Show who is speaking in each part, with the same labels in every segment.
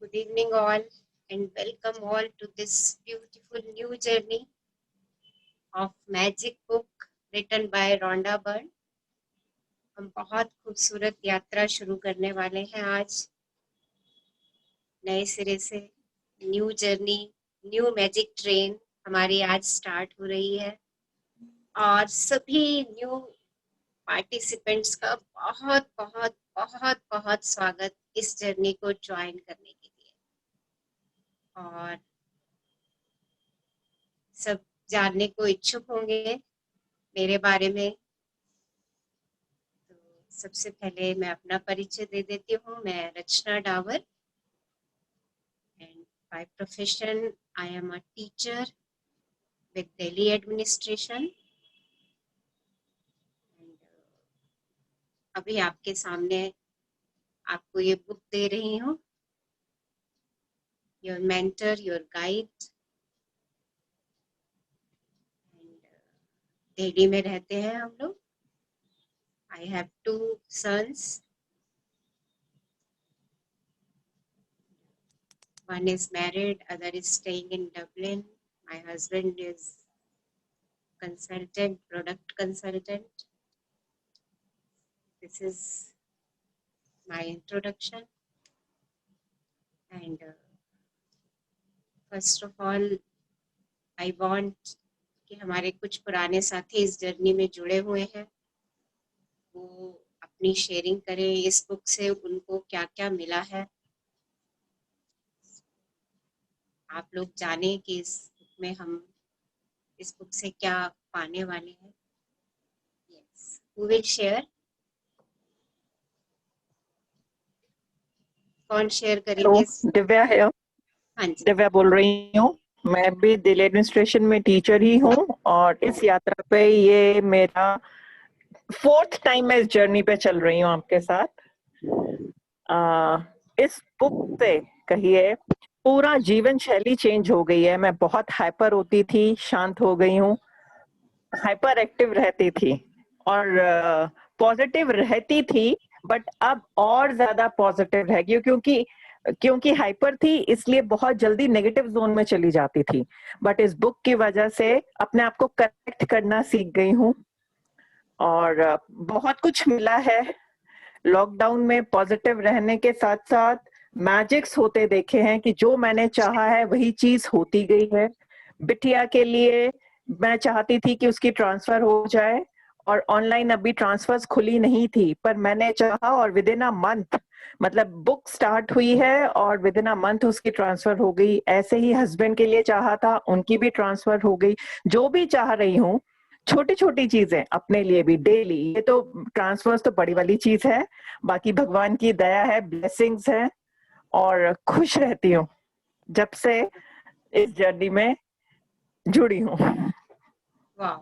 Speaker 1: Good evening all and welcome all to this beautiful new journey of Magic Book written by Rhonda Byrne. हम बहुत खूबसूरत यात्रा शुरू करने वाले हैं आज नए सिरे से new journey new magic train हमारी आज स्टार्ट हो रही है और सभी न्यू पार्टिसिपेंट्स का बहुत बहुत बहुत बहुत स्वागत इस जर्नी को ज्वाइन करने के लिए। और सब जानने को इच्छुक होंगे मेरे बारे में, तो सबसे पहले मैं अपना परिचय दे देती हूँ। मैं Rachna Dawar and by profession I am a teacher with Delhi administration. अभी आपके सामने आपको ये बुक दे रही हूँ, your mentor your guide. Delhi में रहते हैं हम लोग। I have two sons. One is married, other is staying in Dublin. My husband is consultant, product consultant. This is my introduction. And first of all, I want कि हमारे कुछ पुराने साथी इस जर्नी में जुड़े हुए हैं, वो अपनी शेयरिंग करें इस बुक से, उनको क्या क्या मिला है। आप लोग जाने कि इस बुक में हम इस बुक से क्या पाने वाले हैं। Yes. Who will share? कौन शेयर करेंगे?
Speaker 2: दिव्या है।
Speaker 1: हाँ जी,
Speaker 2: दिव्या बोल रही हूँ। मैं भी दिल्ली एडमिनिस्ट्रेशन में टीचर ही हूँ और इस यात्रा पे ये मेरा 4th टाइम मैं इस जर्नी पे चल रही हूँ आपके साथ। इस बुक से कहिए पूरा जीवन शैली चेंज हो गई है। मैं बहुत हाइपर होती थी, शांत हो गई हूँ, हाइपर एक्टिव रहती थी और पॉजिटिव रहती थी, बट अब और ज्यादा पॉजिटिव रह गई क्योंकि हाइपर थी, इसलिए बहुत जल्दी नेगेटिव जोन में चली जाती थी। बट इस बुक की वजह से अपने आप को करेक्ट करना सीख गई हूँ और बहुत कुछ मिला है। लॉकडाउन में पॉजिटिव रहने के साथ साथ मैजिक्स होते देखे हैं कि जो मैंने चाहा है वही चीज होती गई है। बिटिया के लिए मैं चाहती थी कि उसकी ट्रांसफर हो जाए और ऑनलाइन अभी ट्रांसफर्स खुली नहीं थी, पर मैंने चाहा और विद इन अ मंथ, मतलब बुक स्टार्ट हुई है और विद इन अ मंथ उसकी ट्रांसफर हो गई। ऐसे ही हस्बैंड के लिए चाहा था, उनकी भी ट्रांसफर हो गई। जो भी चाह रही हूँ, छोटी छोटी चीजें अपने लिए भी डेली, ये तो ट्रांसफर्स तो बड़ी वाली चीज है, बाकी भगवान की दया है, ब्लेसिंग्स है और खुश रहती हूँ जब से इस जर्नी में जुड़ी हूँ।
Speaker 1: वाह,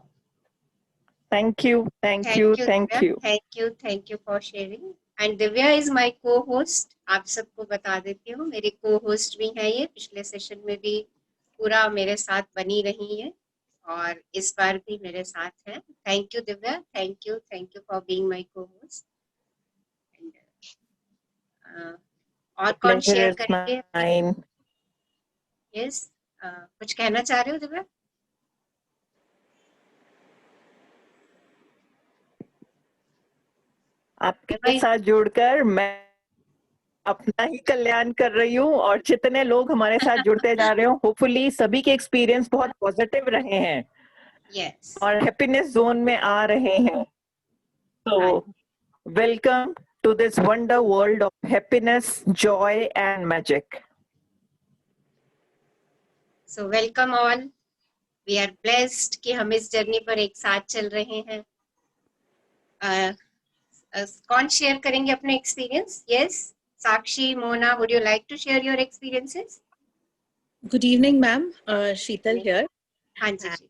Speaker 2: thank you, thank
Speaker 1: thank
Speaker 2: you,
Speaker 1: you
Speaker 2: thank
Speaker 1: Divya,
Speaker 2: you.
Speaker 1: Thank you for sharing. And Divya is my को होस्ट। आप सबको बता देती हूँ, मेरी को होस्ट भी है। ये पिछले सेशन में भी पूरा मेरे साथ बनी रही है और इस बार भी मेरे साथ है। Thank you Divya, thank you for being my को होस्ट। और कौन
Speaker 2: Pleasure
Speaker 1: शेयर
Speaker 2: is
Speaker 1: करेंगे?
Speaker 2: mine.
Speaker 1: यस, कुछ कहना चाह रहे हो दिव्या?
Speaker 2: आपके साथ जुड़कर मैं अपना ही कल्याण कर रही हूँ और जितने लोग हमारे साथ जुड़ते जा रहे हो, होपफुली सभी के एक्सपीरियंस बहुत पॉजिटिव रहे हैं
Speaker 1: यस,
Speaker 2: और हैप्पीनेस जोन में आ रहे हैं। तो welcome to this wonder world of happiness, joy and magic.
Speaker 1: So welcome all. We are blessed कि हम इस जर्नी पर एक साथ चल रहे हैं। कौन शेयर करेंगे अपने experience? Yes, Sakshi, Mona, would you like to share your experiences?
Speaker 3: Good evening, ma'am. Sheetal here.
Speaker 1: हाँ जी जी।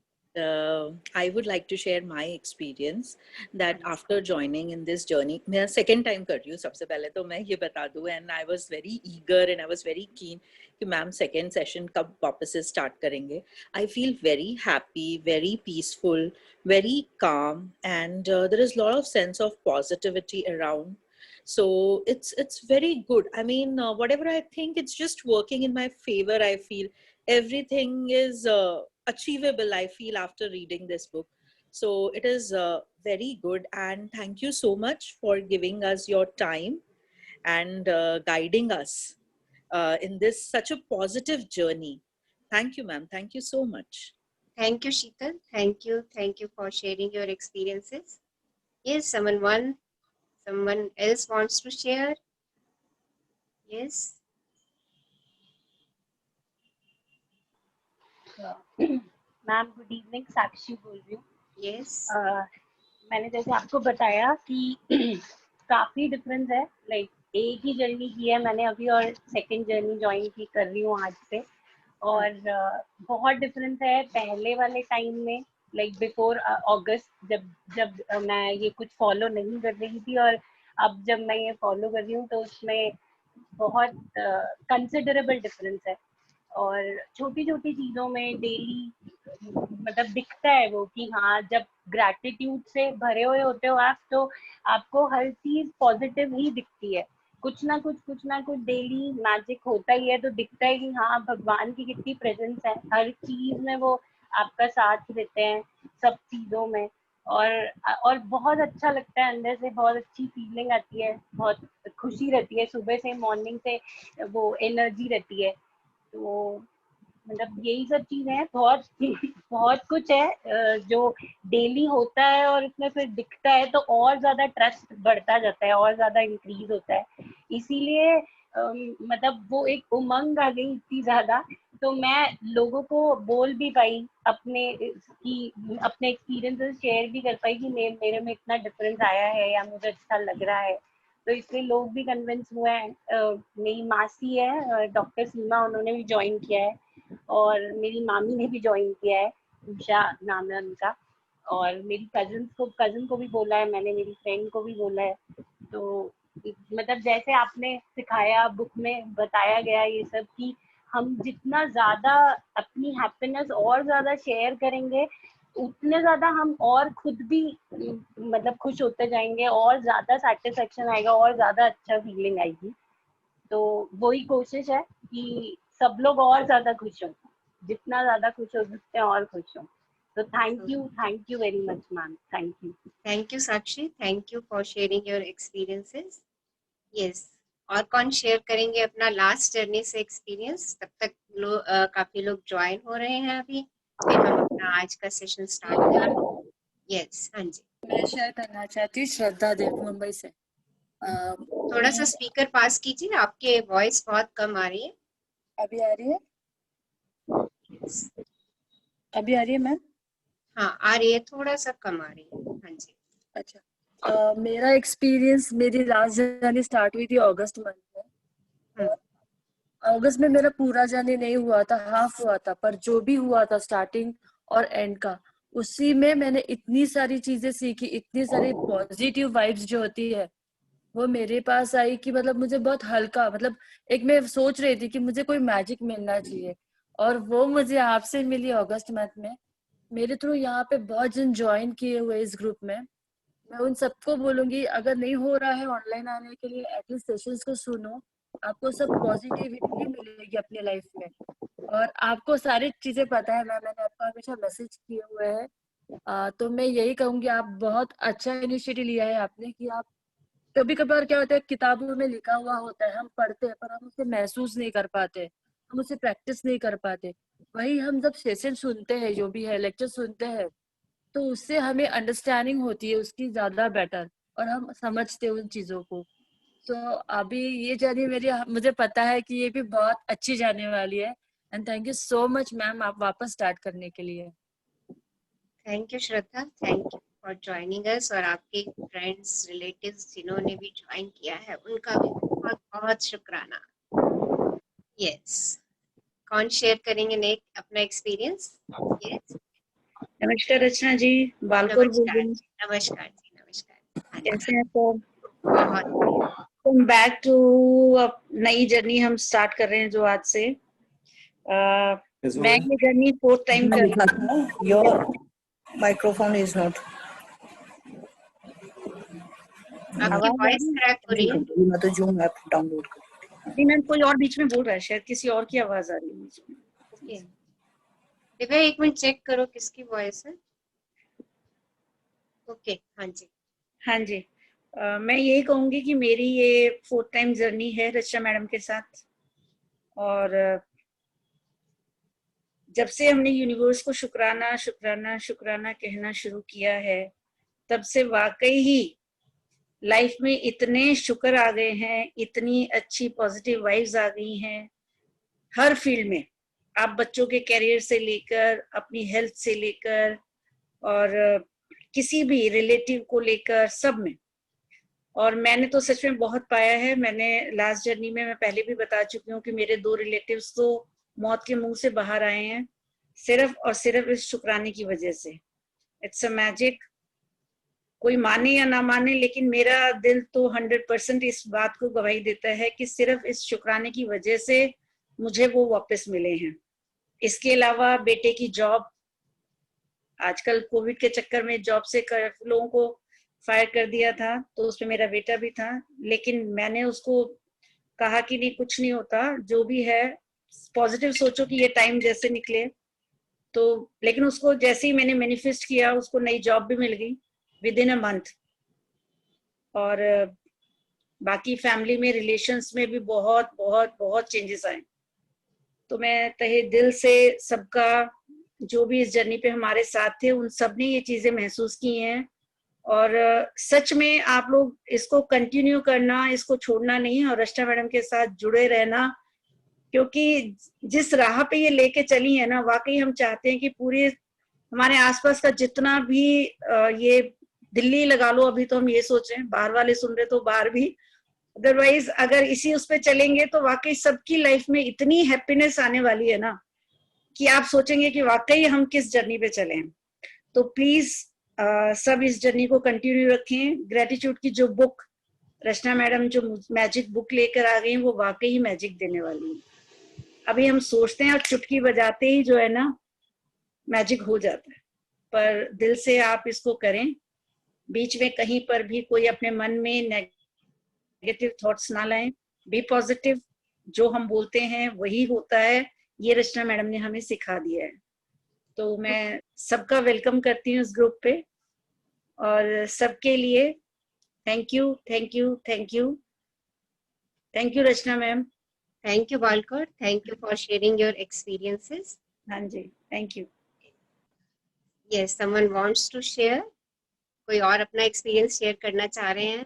Speaker 3: I would like to share my experience that after joining in this journey, मैं second time कर रही हूँ। सबसे पहले तो मैं ये बता दूँ, and I was very eager and I was very keen कि मैम second session कब वापस से start करेंगे। I feel very happy, very peaceful, very calm, and there is a lot of sense of positivity around. So it's very good. I mean, whatever I think, it's just working in my favor. I feel everything is achievable, I feel, after reading this book. So it is very good, and thank you so much for giving us your time and guiding us in this such a positive journey. Thank you, ma'am. Thank you so much.
Speaker 1: Thank you, Sheetal. Thank you. Thank you for sharing your experiences. Yes, someone else wants to share? Yes.
Speaker 4: Ma'am good evening, Sakshi बोल रही हूँ।
Speaker 1: Yes.
Speaker 4: मैंने जैसे आपको बताया कि काफी difference है, लाइक एक ही जर्नी की है मैंने अभी और सेकंड जर्नी ज्वाइन की कर रही हूँ आज से, और बहुत डिफरेंस है पहले वाले टाइम में, लाइक बिफोर अगस्त जब मैं ये कुछ फॉलो नहीं कर रही थी, और अब जब मैं ये फॉलो कर रही हूँ तो उसमें बहुत कंसिडरेबल डिफरेंस है। और छोटी छोटी चीजों में डेली मतलब दिखता है वो कि हाँ, जब ग्रैटिट्यूड से भरे हुए होते हो आप, तो आपको हर चीज पॉजिटिव ही दिखती है। कुछ ना कुछ डेली मैजिक होता ही है, तो दिखता है कि हाँ, भगवान की कितनी प्रेजेंस है हर चीज में, वो आपका साथ देते हैं सब चीजों में। और बहुत अच्छा लगता है, अंदर से बहुत अच्छी फीलिंग आती है, बहुत खुशी रहती है, सुबह से मॉर्निंग से वो एनर्जी रहती है। तो मतलब यही सब चीजें हैं, बहुत बहुत कुछ है जो डेली होता है और उसमें फिर दिखता है, तो और ज्यादा ट्रस्ट बढ़ता जाता है और ज्यादा इंक्रीज होता है। इसीलिए मतलब वो एक उमंग आ गई इतनी ज्यादा, तो मैं लोगों को बोल भी पाई अपने एक्सपीरियंसेस शेयर भी कर पाई कि मेरे में इतना डिफरेंस आया है या मुझे अच्छा लग रहा है। तो इसलिए लोग भी कन्विंस हुए हैं। मेरी मासी है डॉक्टर सीमा, उन्होंने भी ज्वाइन किया है, और मेरी मामी ने भी ज्वाइन किया है, उषा नाम है उनका, और मेरी कजन को भी बोला है मैंने, मेरी फ्रेंड को भी बोला है। तो मतलब जैसे आपने सिखाया, बुक में बताया गया ये सब कि हम जितना ज्यादा अपनी हैप्पीनेस और ज्यादा शेयर करेंगे, उतने ज्यादा हम और खुद भी मतलब खुश होते जाएंगे, और ज्यादा सेटिस्फेक्शन आएगा और ज्यादा अच्छा फीलिंग आएगी। तो वही कोशिश है कि सब लोग और ज्यादा खुश हों, जितना ज्यादा खुश हो सकते हैं और खुश हों। तो thank you very much ma'am, thank you.
Speaker 1: Thank you, Sakshi. Thank you for sharing your experiences. Yes. और कौन शेयर करेंगे अपना लास्ट जर्नी से एक्सपीरियंस? तब तक काफी लोग ज्वाइन हो रहे हैं अभी, फिर हम अपना आज का सेशन स्टार्ट करेंगे। यस, हाँ जी।
Speaker 5: मैं शेयर करना चाहती हूँ, श्रद्धा देव, मुंबई से।
Speaker 1: थोड़ा सा स्पीकर पास कीजिए, आपके वॉइस बहुत कम आ रही है।
Speaker 5: अभी आ रही है?
Speaker 1: Yes.
Speaker 5: अभी आ रही है मैम?
Speaker 1: हाँ, आ रही है, थोड़ा सा कम आ रही है। हाँ जी।
Speaker 5: अच्छा, मेरा एक्सपीरियंस, मेरी लास्ट जर्नी स्टार्ट हुई थी अगस्त मंथ में। अगस्त में मेरा पूरा जर्नी नहीं हुआ था, हाफ हुआ था, पर जो भी हुआ था स्टार्टिंग और एंड का, उसी में मैंने इतनी सारी चीजें सीखी, इतनी सारी पॉजिटिव वाइब्स जो होती है वो मेरे पास आई कि मतलब मुझे बहुत हल्का, मतलब एक मैं सोच रही थी कि मुझे कोई मैजिक मिलना चाहिए, और वो मुझे आपसे मिली अगस्त मंथ में। मेरे थ्रू यहाँ पे बहुत जन ज्वाइन किए हुए इस ग्रुप में। मैं उन सबको बोलूंगी, अगर नहीं हो रहा है ऑनलाइन आने के लिए, एटलीस्ट सेशंस को सुनो, आपको सब पॉजिटिविटी मिलेगी अपनी लाइफ में। और आपको सारी चीजें पता है, मैंने आपको हमेशा मैसेज किए हुए हैं। तो मैं यही कहूंगी, आप बहुत अच्छा इनिशिएटिव लिया है आपने, कि आप कभी कभार क्या होता है, किताबों में लिखा हुआ होता है, हम पढ़ते हैं पर हम उसे महसूस नहीं कर पाते, हम उसे प्रैक्टिस नहीं कर पाते। वही हम जब सेशन सुनते हैं, जो भी है लेक्चर सुनते हैं, तो उससे हमें अंडरस्टैंडिंग होती है उसकी ज्यादा बेटर, और हम समझते हैं उन चीजों को। तो अभी ये जर्नी मेरी, मुझे पता है कि ये भी बहुत अच्छी जाने वाली है। And thank you so much ma'am, आप वापस स्टार्ट करने के लिए।
Speaker 1: Thank you Shraddha, thank you for joining us, और आपके फ्रेंड्स रिलेटिव्स जिन्होंने भी ज्वाइन किया है उनका भी बहुत बहुत शुक्राना। यस, कौन शेयर करेंगे नेक्स्ट अपना एक्सपीरियंस? यस,
Speaker 6: नमस्कार रचना जी, बालकोर बोल रही हूँ।
Speaker 1: नमस्कार जी, नमस्कार।
Speaker 6: कैसे हैं सर?
Speaker 1: बहुत
Speaker 6: वेलकम बैक टू नई जर्नी हम स्टार्ट कर रहे हैं जो आज से। मैं ये जर्नी 4th टाइम कर रही हूँ।
Speaker 7: Your microphone is not.
Speaker 1: आपकी
Speaker 6: आवाज आ
Speaker 1: वॉइस
Speaker 6: रही है?
Speaker 1: क्रैक हो रही है।
Speaker 6: मैं तो जूम ऐप डाउनलोड कर नहीं मैम, कोई और बीच में बोल रहा है, शायद किसी और की आवाज आ रही है बीच में।
Speaker 1: ओके दिव्या, एक मिनट चेक करो किसकी वॉइस है। ओके, हाँ जी।
Speaker 6: हाँ जी, मैं यही कहूंगी कि मेरी ये 4th टाइम जर्नी है रचना मैडम के साथ। और जब से हमने यूनिवर्स को शुक्राना शुक्राना शुक्राना कहना शुरू किया है, तब से वाकई ही लाइफ में इतने शुक्र आ गए हैं, इतनी अच्छी पॉजिटिव वाइब्स आ गई हैं हर फील्ड में। आप बच्चों के कैरियर से लेकर, अपनी हेल्थ से लेकर, और किसी भी रिलेटिव को लेकर, सब में। और मैंने तो सच में बहुत पाया है। मैंने लास्ट जर्नी में, मैं पहले भी बता चुकी हूँ कि मेरे 2 रिलेटिव्स तो मौत के मुंह से बाहर आए हैं, सिर्फ और सिर्फ इस शुक्राने की वजह से। It's a magic. कोई माने या ना माने, लेकिन मेरा दिल तो 100% इस बात को गवाही देता है कि सिर्फ इस शुक्राने की वजह से मुझे वो वापस मिले हैं। इसके अलावा बेटे की जॉब, आजकल कोविड के चक्कर में जॉब से लोगों को फायर कर दिया था, तो उसमें मेरा बेटा भी था, लेकिन मैंने उसको कहा कि नहीं, कुछ नहीं होता, जो भी है पॉजिटिव सोचो कि ये टाइम जैसे निकले। तो लेकिन उसको जैसे ही मैंने मैनिफेस्ट किया, उसको नई जॉब भी मिल गई विद इन अ मंथ। और बाकी फैमिली में, रिलेशंस में भी बहुत बहुत बहुत चेंजेस आए। तो मैं तहे दिल से सबका, जो भी इस जर्नी पे हमारे साथ थे, उन सब ने ये चीजें महसूस की हैं। और सच में आप लोग इसको कंटिन्यू करना, इसको छोड़ना नहीं, और रचना मैडम के साथ जुड़े रहना, क्योंकि जिस राह पे ये लेके चली है ना, वाकई हम चाहते हैं कि पूरे हमारे आसपास का जितना भी ये दिल्ली लगा लो, अभी तो हम ये सोचें, बाहर वाले सुन रहे तो बाहर भी, अदरवाइज अगर इसी उस पे चलेंगे तो वाकई सबकी लाइफ में इतनी हैप्पीनेस आने वाली है ना, कि आप सोचेंगे कि वाकई हम किस जर्नी पे चले हैं। तो प्लीज सब इस जर्नी को कंटिन्यू रखें। ग्रेटिट्यूड की जो बुक रचना मैडम जो मैजिक बुक लेकर आ गई हैं, वो वाकई ही मैजिक देने वाली है। अभी हम सोचते हैं और चुटकी बजाते ही जो है ना, मैजिक हो जाता है। पर दिल से आप इसको करें, बीच में कहीं पर भी कोई अपने मन में नेगेटिव थॉट्स ना लाएं, बी पॉजिटिव। जो हम बोलते हैं वही होता है, ये रचना मैडम ने हमें सिखा दिया है। तो मैं सबका वेलकम करती हूँ इस ग्रुप पे, और सबके लिए thank you thank you thank you thank you Rachna ma'am.
Speaker 1: Thank you Balkar, thank you for sharing your experiences.
Speaker 6: हाँ जी, thank you.
Speaker 1: Yes, someone wants to share? कोई और अपना एक्सपीरियंस शेयर करना चाह रहे हैं?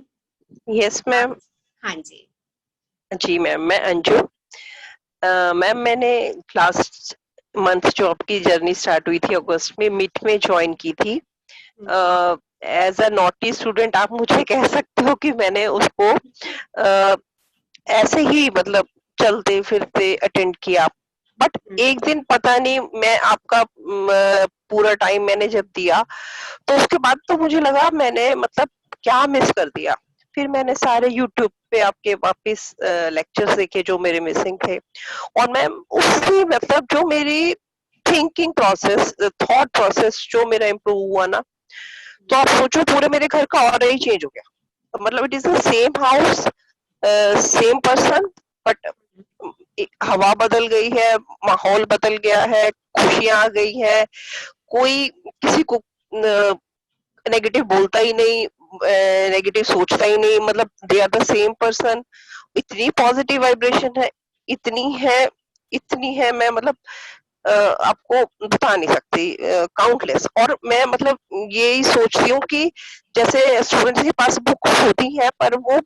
Speaker 7: Yes ma'am.
Speaker 1: हाँ जी।
Speaker 7: जी मैम, मैं अंजू। मैम, मैंने लास्ट मंथ जो आपकी जर्नी स्टार्ट हुई थी अगस्त में, मिड में ज्वाइन की थी। एज अ नॉटी स्टूडेंट आप मुझे कह सकते हो कि मैंने उसको ऐसे ही मतलब चलते फिरते अटेंड किया। बट एक दिन पता नहीं, मैं आपका पूरा टाइम मैंने जब दिया, तो उसके बाद तो मुझे लगा मैंने मतलब क्या मिस कर दिया। फिर मैंने सारे यूट्यूब पे आपके वापस लेक्चर्स देखे जो मेरे मिसिंग थे, और मैं उसी मतलब जो मेरी थिंकिंग प्रोसेस, थॉट प्रोसेस जो मेरा इम्प्रूव हुआ ना, तो आप सोचो पूरे मेरे घर का ऑरा ही चेंज हो गया। मतलब it is the same house, same person, but हवा बदल गई है, माहौल बदल गया है, खुशियां आ गई है, कोई किसी को नेगेटिव बोलता ही नहीं, नेगेटिव सोचता ही नहीं, मतलब they are the same person. इतनी पॉजिटिव वाइब्रेशन है, इतनी है, मैं मतलब आपको बता नहीं सकती, काउंटलेस। और मैं मतलब यही सोचती हूँ कि जैसे स्टूडेंट्स के पास बुक होती है, पर वो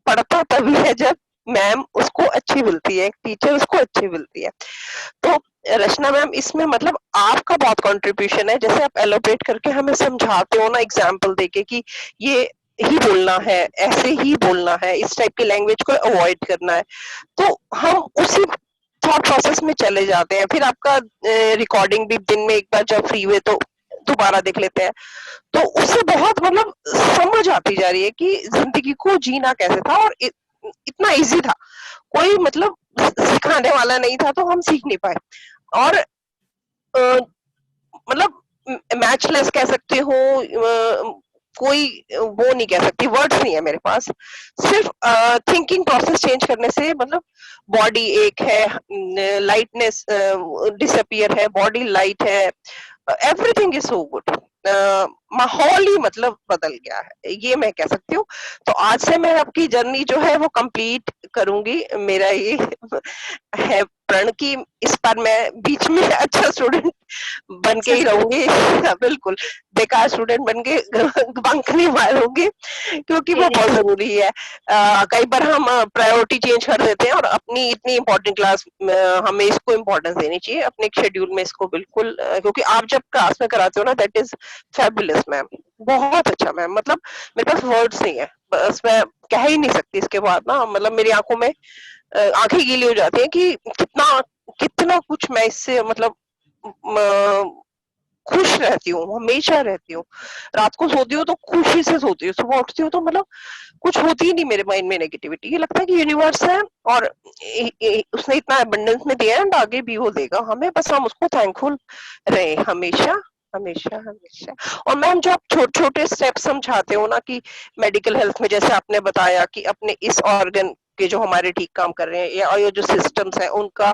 Speaker 7: पढ़ता तभी है जब मैम उसको अच्छी मिलती है, टीचर उसको अच्छी मिलती है। तो रचना मैम, इसमें मतलब आपका बहुत कंट्रीब्यूशन है, जैसे आप एलोबरेट करके हमें समझाते हो ना, एग्जाम्पल देके कि ये ही बोलना है, ऐसे ही बोलना है, इस टाइप की लैंग्वेज को अवॉइड करना है, तो हम उसी थॉट प्रोसेस में चले जाते हैं। फिर आपका रिकॉर्डिंग भी दिन में एक बार जब फ्री हुए तो दोबारा देख लेते हैं, तो उससे बहुत मतलब समझ आती जा रही है कि जिंदगी को जीना कैसे था, और इतना इजी था, कोई मतलब सिखाने वाला नहीं था, तो हम सीख नहीं पाए। और मतलब मैचलेस कह सकते हो, कोई वो नहीं कह सकती, वर्ड्स नहीं है मेरे पास। सिर्फ थिंकिंग प्रोसेस चेंज करने से मतलब बॉडी एक है, लाइटनेस डिसअपियर है, बॉडी लाइट है, एवरीथिंग इज सो गुड। माहौल ही मतलब बदल गया है, ये मैं कह सकती हूँ। तो आज से मैं आपकी जर्नी जो है वो कंप्लीट करूंगी। मेरा ये है प्रण की इस बार मैं बीच में अच्छा स्टूडेंट बन के ही रहूंगी। बिल्कुल बेकार स्टूडेंट बन के बंक नहीं मारूंगी, क्योंकि वो बहुत जरूरी है। कई बार हम प्रायोरिटी चेंज कर देते हैं और अपनी इतनी इंपॉर्टेंट क्लास हमें इसको इम्पोर्टेंस देनी चाहिए अपने शेड्यूल में इसको, बिल्कुल क्योंकि आप जब क्लास में कराते हो ना, दैट इज फैबुलस मैम, बहुत अच्छा मैम। मतलब मेरे पास वर्ड्स नहीं है, बस मैं कह ही नहीं सकती इसके बाद ना। मतलब मेरी आंखों में आंखें गीली हो जाती हैं कि कितना कितना कुछ मैं इससे मतलब खुश रहती हूँ, हमेशा रहती हूँ। रात को सोती हूँ तो खुशी से सोती हूँ, सुबह उठती हूँ तो मतलब कुछ होती ही नहीं मेरे माइंड में नेगेटिविटी। ये लगता है कि यूनिवर्स है और उसने इतना एबंडेंस में दिया है एंड आगे भी वो देगा हमें, बस हम उसको थैंकफुल रहे हमेशा हमेशा हमेशा। और मैम जो आप छोटे छोटे स्टेप्स समझाते हो ना कि मेडिकल हेल्थ में, जैसे आपने बताया कि अपने इस ऑर्गन के जो हमारे ठीक काम कर रहे हैं या ये जो सिस्टम्स है उनका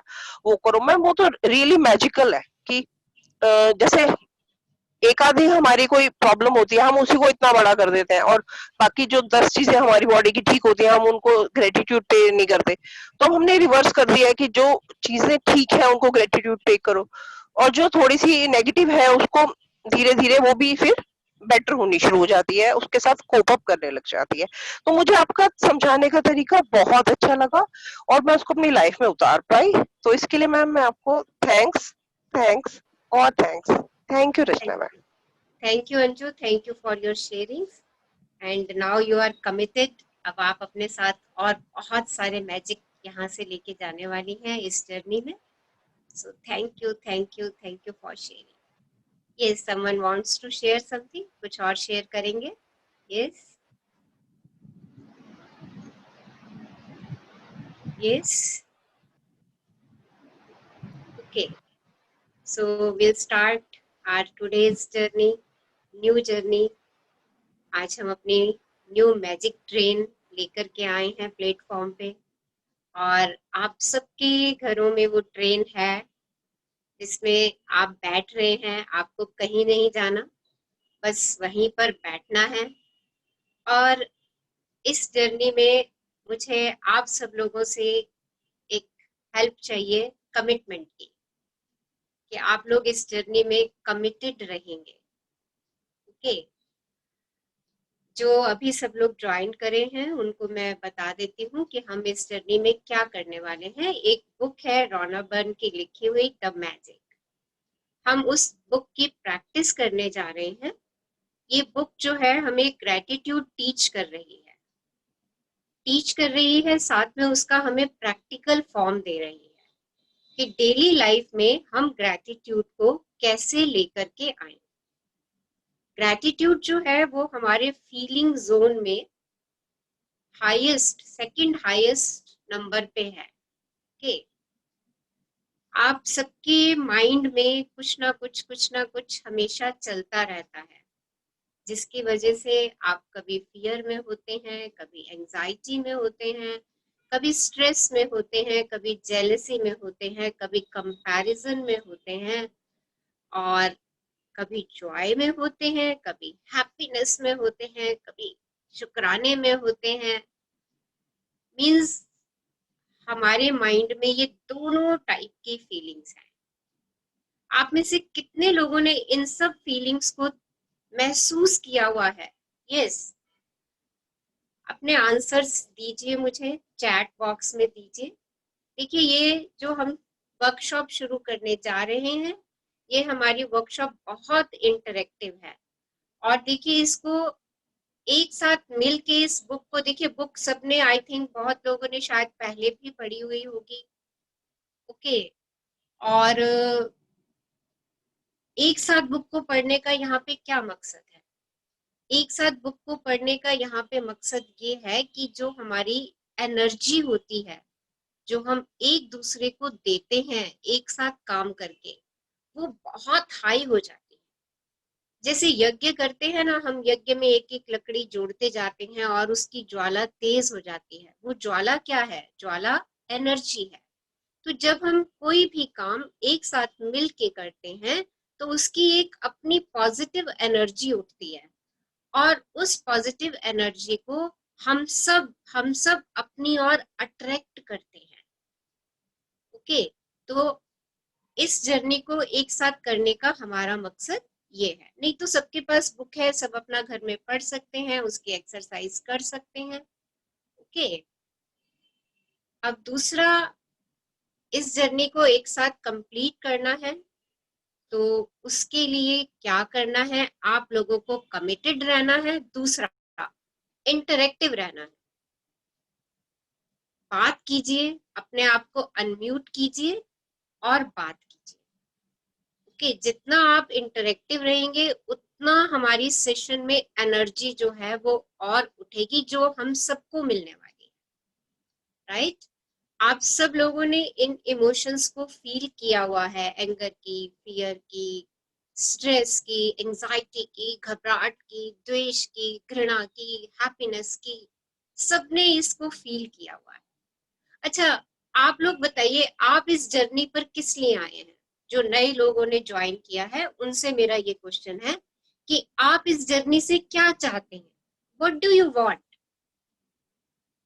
Speaker 7: वो करो मैम, वो तो रियली मैजिकल है कि जैसे एक आधी हमारी कोई प्रॉब्लम होती है हम उसी को इतना बड़ा कर देते हैं, और बाकी जो 10 चीजें हमारी बॉडी की ठीक होती है हम उनको ग्रेटिट्यूड पे नहीं करते। तो अब हमने रिवर्स कर दिया है कि जो चीजें ठीक है उनको ग्रेटिट्यूड पे करो, और जो थोड़ी सी नेगेटिव है उसको धीरे धीरे वो भी फिर बेटर होनी शुरू हो जाती है, उसके साथ कोप अप करने लग जाती है। तो मुझे आपका समझाने का तरीका बहुत अच्छा लगा और मैं उसको अपनी लाइफ में उतार पाई। तो इसके लिए मैम मैं आपको थैंक्स थैंक्स और thanks. Thank you Rachna ma'am.
Speaker 1: Thank you Anju, thank you for your sharings and now you are committed. अब आप अपने साथ और बहुत सारे मैजिक यहाँ से लेके जाने वाली हैं इस जर्नी में। So thank you thank you thank you for sharing. Yes, someone wants to share something, कुछ और शेयर करेंगे? Yes yes, okay, so we'll start our today's journey, new journey. आज हम अपनी न्यू मैजिक ट्रेन लेकर के आए हैं प्लेटफॉर्म पे, और आप सबके घरों में वो ट्रेन है जिसमें आप बैठ रहे हैं। आपको कहीं नहीं जाना, बस वहीं पर बैठना है। और इस जर्नी में मुझे आप सब लोगों से एक हेल्प चाहिए, कमिटमेंट की, कि आप लोग इस जर्नी में कमिटेड रहेंगे। ओके, जो अभी सब लोग ज्वाइन करे हैं उनको मैं बता देती हूँ कि हम इस जर्नी में क्या करने वाले हैं। एक बुक है रॉना बर्न की लिखी हुई द मैजिक, हम उस बुक की प्रैक्टिस करने जा रहे हैं। ये बुक जो है हमें ग्रेटिट्यूड टीच कर रही है, साथ में उसका हमें प्रैक्टिकल फॉर्म दे रही है कि डेली लाइफ में हम ग्रेटिट्यूड को कैसे लेकर के आए। ग्रेटिट्यूड जो है वो हमारे फीलिंग जोन में हाईएस्ट, सेकंड हाईएस्ट नंबर पे है। ओके, आप सबके माइंड में कुछ ना कुछ हमेशा चलता रहता है, जिसकी वजह से आप कभी फियर में होते हैं, कभी एंजाइटी में होते हैं, कभी स्ट्रेस में होते हैं, कभी जेलसी में होते हैं, कभी कंपैरिजन में होते हैं, और कभी जॉय में होते हैं, कभी हैप्पीनेस में होते हैं, कभी शुक्राने में होते हैं। मीन्स हमारे माइंड में ये दोनों टाइप की फीलिंग्स हैं। आप में से कितने लोगों ने इन सब फीलिंग्स को महसूस किया हुआ है? यस, अपने आंसर्स दीजिए, मुझे चैट बॉक्स में दीजिए। देखिए, ये जो हम वर्कशॉप शुरू करने जा रहे हैं, ये हमारी वर्कशॉप बहुत इंटरेक्टिव है। और देखिए, इसको एक साथ मिल के इस बुक को देखिए, बुक सबने आई थिंक बहुत लोगों ने शायद पहले भी पढ़ी हुई होगी। ओके, और एक साथ बुक को पढ़ने का यहाँ पे क्या मकसद है? एक साथ बुक को पढ़ने का यहाँ पे मकसद ये है कि जो हमारी एनर्जी होती है, जो हम एक दूसरे को देते हैं एक साथ काम करके, वो बहुत हाई हो जाती है। जैसे यज्ञ करते हैं ना हम, यज्ञ में एक एक लकड़ी जोड़ते जाते हैं और उसकी ज्वाला तेज हो जाती है। वो ज्वाला क्या है? ज्वाला एनर्जी है। तो जब हम कोई भी काम एक साथ मिल के करते हैं तो उसकी एक अपनी पॉजिटिव एनर्जी उठती है और उस पॉजिटिव एनर्जी को हम सब अपनी ओर अट्रैक्ट करते हैं। ओके, तो इस जर्नी को एक साथ करने का हमारा मकसद ये है। नहीं तो सबके पास बुक है, सब अपना घर में पढ़ सकते हैं, उसकी एक्सरसाइज कर सकते हैं। ओके, अब दूसरा, इस जर्नी को एक साथ कंप्लीट करना है तो उसके लिए क्या करना है? आप लोगों को कमिटेड रहना है। दूसरा, इंटरेक्टिव रहना है। बात कीजिए, अपने आप को अनम्यूट कीजिए और बात कीजिए। ओके, जितना आप इंटरेक्टिव रहेंगे उतना हमारी सेशन में एनर्जी जो है वो और उठेगी, जो हम सबको मिलने वाली है। राइट? आप सब लोगों ने इन इमोशंस को फील किया हुआ है, एंगर की, फियर की, स्ट्रेस की, एंजाइटी की, घबराहट की, द्वेष की, घृणा की, हैप्पीनेस की, सबने इसको फील किया हुआ है। अच्छा, आप लोग बताइए, आप इस जर्नी पर किस लिए आए हैं? जो नए लोगों ने ज्वाइन किया है उनसे मेरा ये क्वेश्चन है कि आप इस जर्नी से क्या चाहते हैं? What do you want?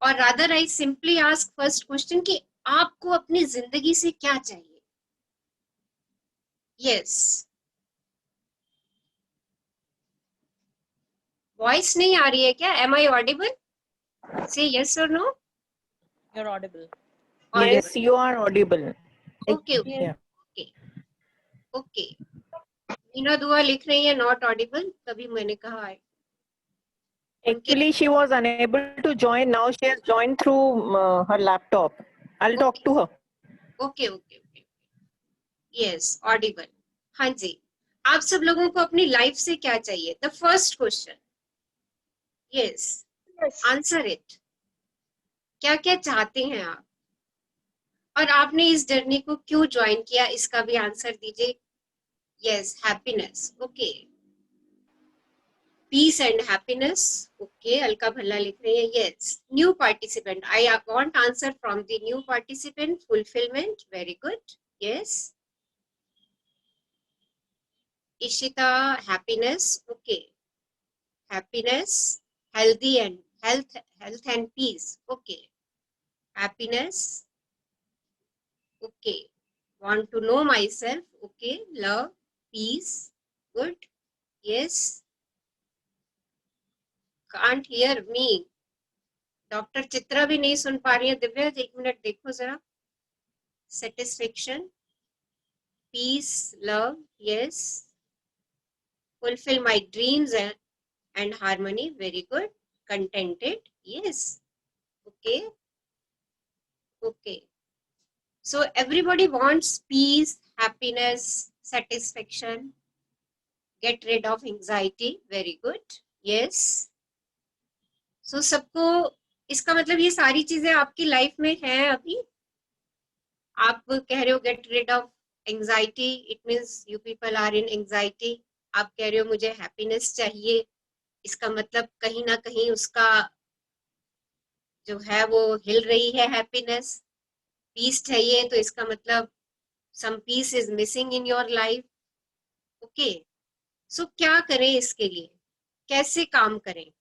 Speaker 1: और rather I simply ask first question कि आपको अपनी जिंदगी से क्या चाहिए? यस, वॉइस नहीं आ रही है क्या? Am I audible? से यस और no?
Speaker 3: You're audible.
Speaker 2: Yes, you are audible.
Speaker 1: Okay
Speaker 2: Yeah.
Speaker 1: Okay okay. Meena Dua लिख रही है नॉट ऑडिबल, तभी मैंने कहा है।
Speaker 2: Actually, she was unable to join. Now she has joined through her laptop. I'll talk to her.
Speaker 1: Okay okay okay, yes Audible. हाँ जी, आप सब लोगों को अपनी लाइफ से क्या चाहिए? The first question, yes, answer it. क्या क्या चाहते हैं आप? और आपने इस जर्नी को क्यों ज्वाइन किया, इसका भी आंसर दीजिए। Yes, happiness. Okay, peace and happiness. Okay, Alka Bhalla लिख रही है yes. New participant, I want answer from the new participant. Fulfilment, very good, yes. Ishita, happiness. Okay, happiness, healthy and health and peace. Okay, happiness. Okay, want to know myself. Okay, love, peace. Good, yes. Can't hear me. Doctor Chitra भी नहीं सुन पा रही है। दिव्या, एक minute देखो जरा। Satisfaction, peace, love, yes. Fulfil my dreams and harmony, very good. Contented, yes. Okay, okay. So everybody wants peace, happiness, satisfaction, get rid of anxiety, very good, yes. So सबको, इसका मतलब ये सारी चीजें आपकी लाइफ में हैं अभी? आप कह रहे हो get rid of anxiety, it means you people are in anxiety. आप कह रहे हो मुझे happiness चाहिए, इसका मतलब कहीं ना कहीं उसका जो है वो हिल रही है हैप्पीनेस। पीस चाहिए तो इसका मतलब some peace is missing in your life. Okay, so क्या करें इसके लिए? कैसे काम करें?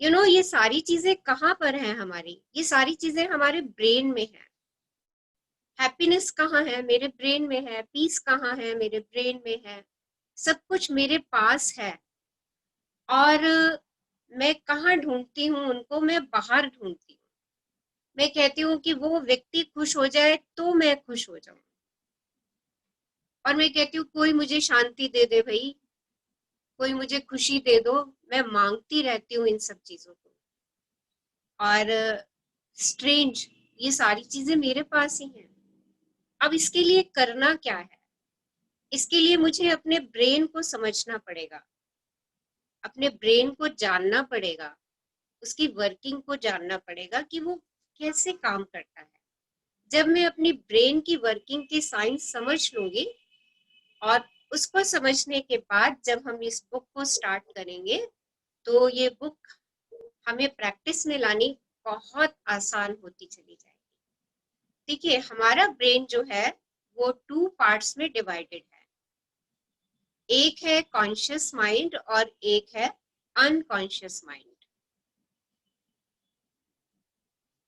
Speaker 1: यू नो, ये सारी चीजें कहाँ पर हैं हमारी? ये सारी चीजें हमारे ब्रेन में है। हैप्पीनेस कहाँ है? मेरे ब्रेन में है। पीस कहाँ है? मेरे ब्रेन में है। सब कुछ मेरे पास है। और मैं कहाँ ढूंढती हूँ उनको? मैं बाहर ढूंढती हूँ। मैं कहती हूँ कि वो व्यक्ति खुश हो जाए तो मैं खुश हो जाऊं। और मैं कहती हूँ कोई मुझे शांति दे दे भाई, कोई मुझे खुशी दे दो। मैं मांगती रहती हूँ इन सब चीजों को। और स्ट्रेंज, ये सारी चीजें मेरे पास ही हैं। अब इसके लिए करना क्या है? इसके लिए मुझे अपने ब्रेन को समझना पड़ेगा, अपने ब्रेन को जानना पड़ेगा, उसकी वर्किंग को जानना पड़ेगा कि वो कैसे काम करता है। जब मैं अपनी ब्रेन की वर्किंग के साइंस समझ लूंगी और उसको समझने के बाद जब हम इस बुक को स्टार्ट करेंगे तो ये बुक हमें प्रैक्टिस में लानी बहुत आसान होती चली जाएगी। देखिए, हमारा ब्रेन जो है वो 2 पार्ट्स में डिवाइडेड है। एक है कॉन्शियस माइंड और एक है अनकॉन्शियस माइंड।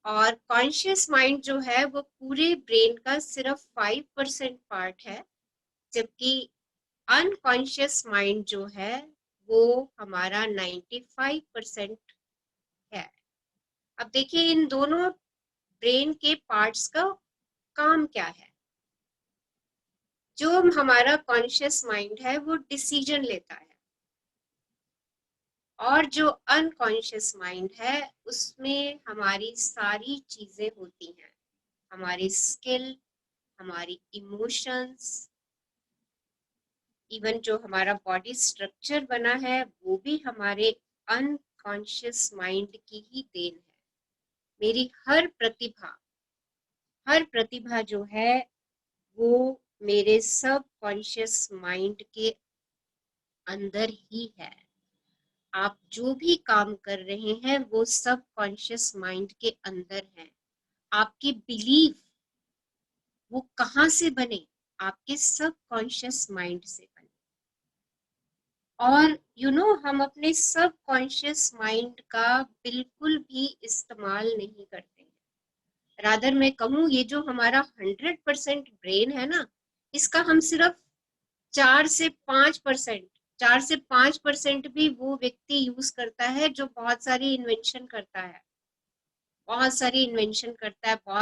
Speaker 1: और कॉन्शियस माइंड जो है वो पूरे ब्रेन का सिर्फ 5% पार्ट है, जबकि अनकॉन्शियस माइंड जो है वो हमारा 95% है। अब देखिए, इन दोनों ब्रेन के पार्ट्स का काम क्या है। जो हमारा कॉन्शियस माइंड है वो डिसीजन लेता है, और जो अनकॉन्शियस माइंड है उसमें हमारी सारी चीजें होती हैं, हमारी स्किल, हमारी इमोशंस, इवन जो हमारा बॉडी स्ट्रक्चर बना है वो भी हमारे अनकॉन्शियस माइंड की ही देन है। मेरी हर प्रतिभा जो है वो मेरे सब कॉन्शियस माइंड के अंदर ही है। आप जो भी काम कर रहे हैं वो सब कॉन्शियस माइंड के अंदर है। आपके बिलीफ वो कहाँ से बने? आपके सब कॉन्शियस माइंड से बने। और हम अपने सब कॉन्शियस माइंड का बिल्कुल भी इस्तेमाल नहीं करते हैं। रादर मैं कहूँ, ये जो हमारा 100% ब्रेन है ना, इसका हम सिर्फ 4 से 5% भी वो व्यक्ति यूज करता है जो बहुत सारी इन्वेंशन करता है, बहुत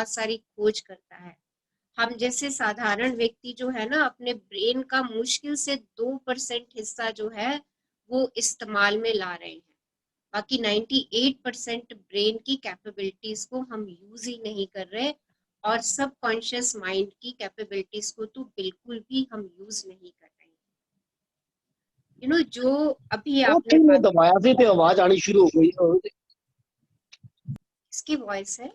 Speaker 1: सारी खोज करता है। हम जैसे साधारण व्यक्ति जो है ना, अपने ब्रेन का मुश्किल से 2% हिस्सा जो है वो इस्तेमाल में ला रहे हैं। बाकी 98% ब्रेन की कैपेबिलिटीज को हम यूज ही नहीं कर रहे, और सब कॉन्शियस माइंड की कैपेबिलिटीज को तो बिल्कुल भी हम यूज नहीं कर रहे। जो अभी
Speaker 8: ਉਹ
Speaker 1: आपने
Speaker 8: ਤੈਨੂੰ
Speaker 1: बात,
Speaker 8: ਦਬਾਇਆ ਸੀ ਤੇ ਆਵਾਜ਼ ਆਣੀ ਸ਼ੁਰੂ ਹੋ ਗਈ
Speaker 1: इसकी वॉइस है,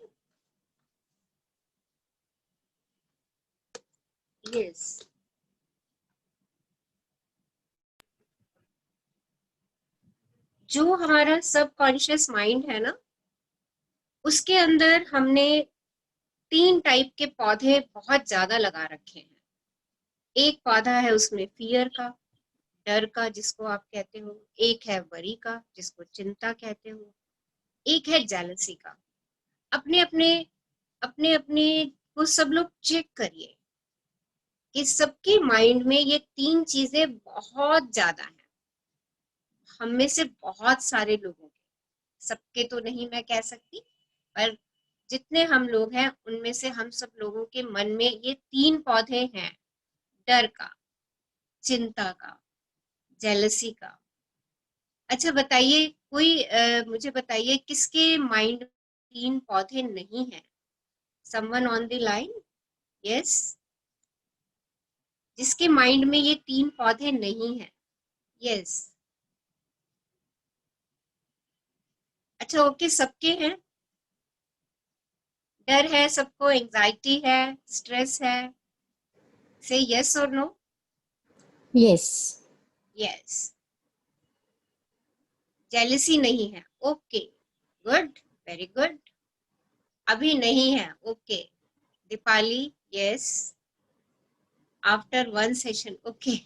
Speaker 1: यस। जो हमारा सबकॉन्शियस माइंड है ना, उसके अंदर हमने 3 टाइप के पौधे बहुत ज्यादा लगा रखे हैं। एक पौधा है उसमें फियर का, डर का, जिसको आप कहते हो। एक है वरी का, जिसको चिंता कहते हो। एक है जेलसी का। अपने अपने अपने अपने को सब लोग चेक करिए कि सबके माइंड में ये 3 चीजें बहुत ज्यादा हैं। हम में से बहुत सारे लोगों के, सबके तो नहीं मैं कह सकती, पर जितने हम लोग हैं उनमें से हम सब लोगों के मन में ये 3 पौधे हैं, डर का, चिंता का, जेलसी का। अच्छा बताइए, कोई मुझे बताइए किसके माइंड 3 पौधे नहीं है? Someone on the line? Yes, जिसके माइंड में ये 3 पौधे नहीं है? यस। अच्छा, ओके, सबके हैं। डर है सबको, एंजाइटी है, स्ट्रेस है। से यस और नो?
Speaker 9: Yes.
Speaker 1: यस। जेलसी नहीं है? Okay, good, very good. अभी नहीं है? Okay. Deepali? Yes, after 1 session. Okay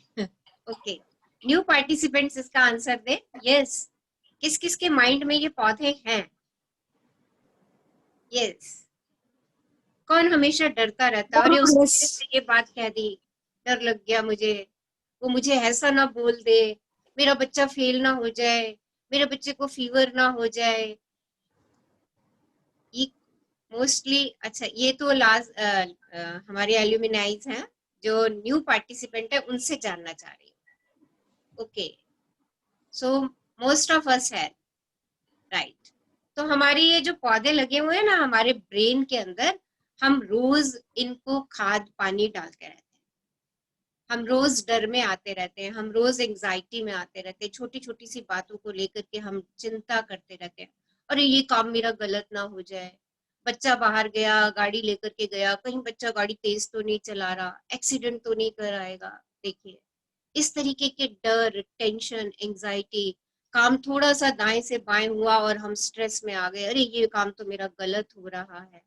Speaker 1: okay. New participants इसका आंसर दे। यस। किस किस के माइंड में ये पौधे हैं? यस। कौन हमेशा डरता रहता है? अरे उसने
Speaker 5: Yes.
Speaker 1: मेरे से ये बात कह दी, डर लग गया मुझे, वो मुझे ऐसा ना बोल दे, मेरा बच्चा फेल ना हो जाए, मेरे बच्चे को फीवर ना हो जाए। ये मोस्टली, अच्छा ये तो लास्ट हमारे एल्यूमिनाइज हैं, जो न्यू पार्टिसिपेंट है उनसे जानना चाह रही हूँ। Okay, so most of us है, राइट। तो हमारे ये जो पौधे लगे हुए हैं ना हमारे ब्रेन के अंदर, हम रोज इनको खाद पानी डालते रहते हैं। हम रोज डर में आते रहते हैं, हम रोज एंजाइटी में आते रहते हैं, छोटी छोटी सी बातों को लेकर के हम चिंता करते रहते हैं। अरे ये काम मेरा गलत ना हो जाए, बच्चा बाहर गया, गाड़ी लेकर के गया, कहीं बच्चा गाड़ी तेज तो नहीं चला रहा, एक्सीडेंट तो नहीं कराएगा। देखिए, इस तरीके के डर, टेंशन, एंजाइटी, काम थोड़ा सा दाएं से बाएं हुआ और हम स्ट्रेस में आ गए, अरे ये काम तो मेरा गलत हो रहा है।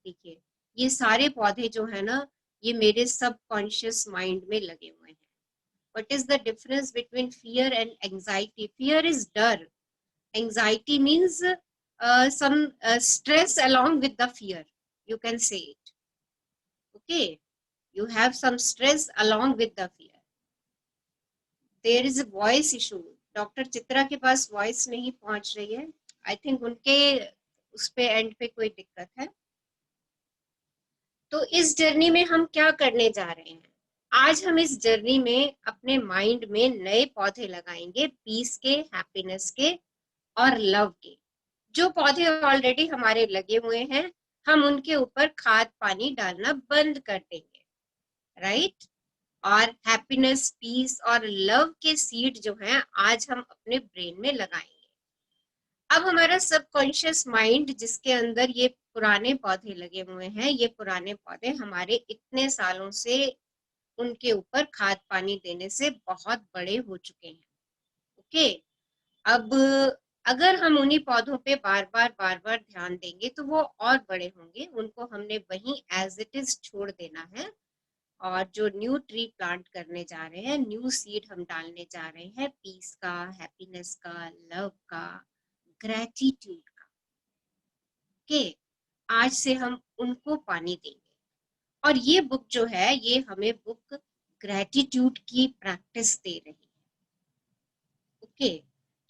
Speaker 1: देखिए ये सारे पौधे जो है ना, ये मेरे सबकॉन्शियस माइंड में लगे हुए हैं। What is the difference between fear and anxiety? Fear is डर. Anxiety means some stress along with the fear. You can say it. Okay. You have some stress along with the fear. There is a voice issue. Doctor Chitra के पास voice नहीं पहुंच रही है। I think उनके उस पे and पे कोई दिक्कत है। तो इस जर्नी में हम क्या करने जा रहे हैं? आज हम इस जर्नी में अपने माइंड में नए पौधे लगाएंगे, पीस के, हैप्पीनेस के और लव के। जो पौधे ऑलरेडी हमारे लगे हुए हैं, हम उनके ऊपर खाद पानी डालना बंद कर देंगे, राइट? और हैप्पीनेस, पीस और लव के सीड जो हैं आज हम अपने ब्रेन में लगाएंगे। अब हमारा सबकॉन्शियस माइंड जिसके अंदर ये पुराने पौधे लगे हुए हैं, ये पुराने पौधे हमारे इतने सालों से उनके ऊपर खाद पानी देने से बहुत बड़े हो चुके हैं। ओके, अब अगर हम उन्हीं पौधों पे बार बार ध्यान देंगे तो वो और बड़े होंगे। उनको हमने वहीं एज इट इज छोड़ देना है और जो न्यू ट्री प्लांट करने जा रहे हैं, न्यू सीड हम डालने जा रहे हैं, पीस का, हैप्पीनेस का, लव का, ग्रेटिट्यूड का। ओके, आज से हम उनको पानी देंगे। और ये बुक जो है, ये हमें बुक ग्रेटिट्यूड की प्रैक्टिस दे रही है। ओके,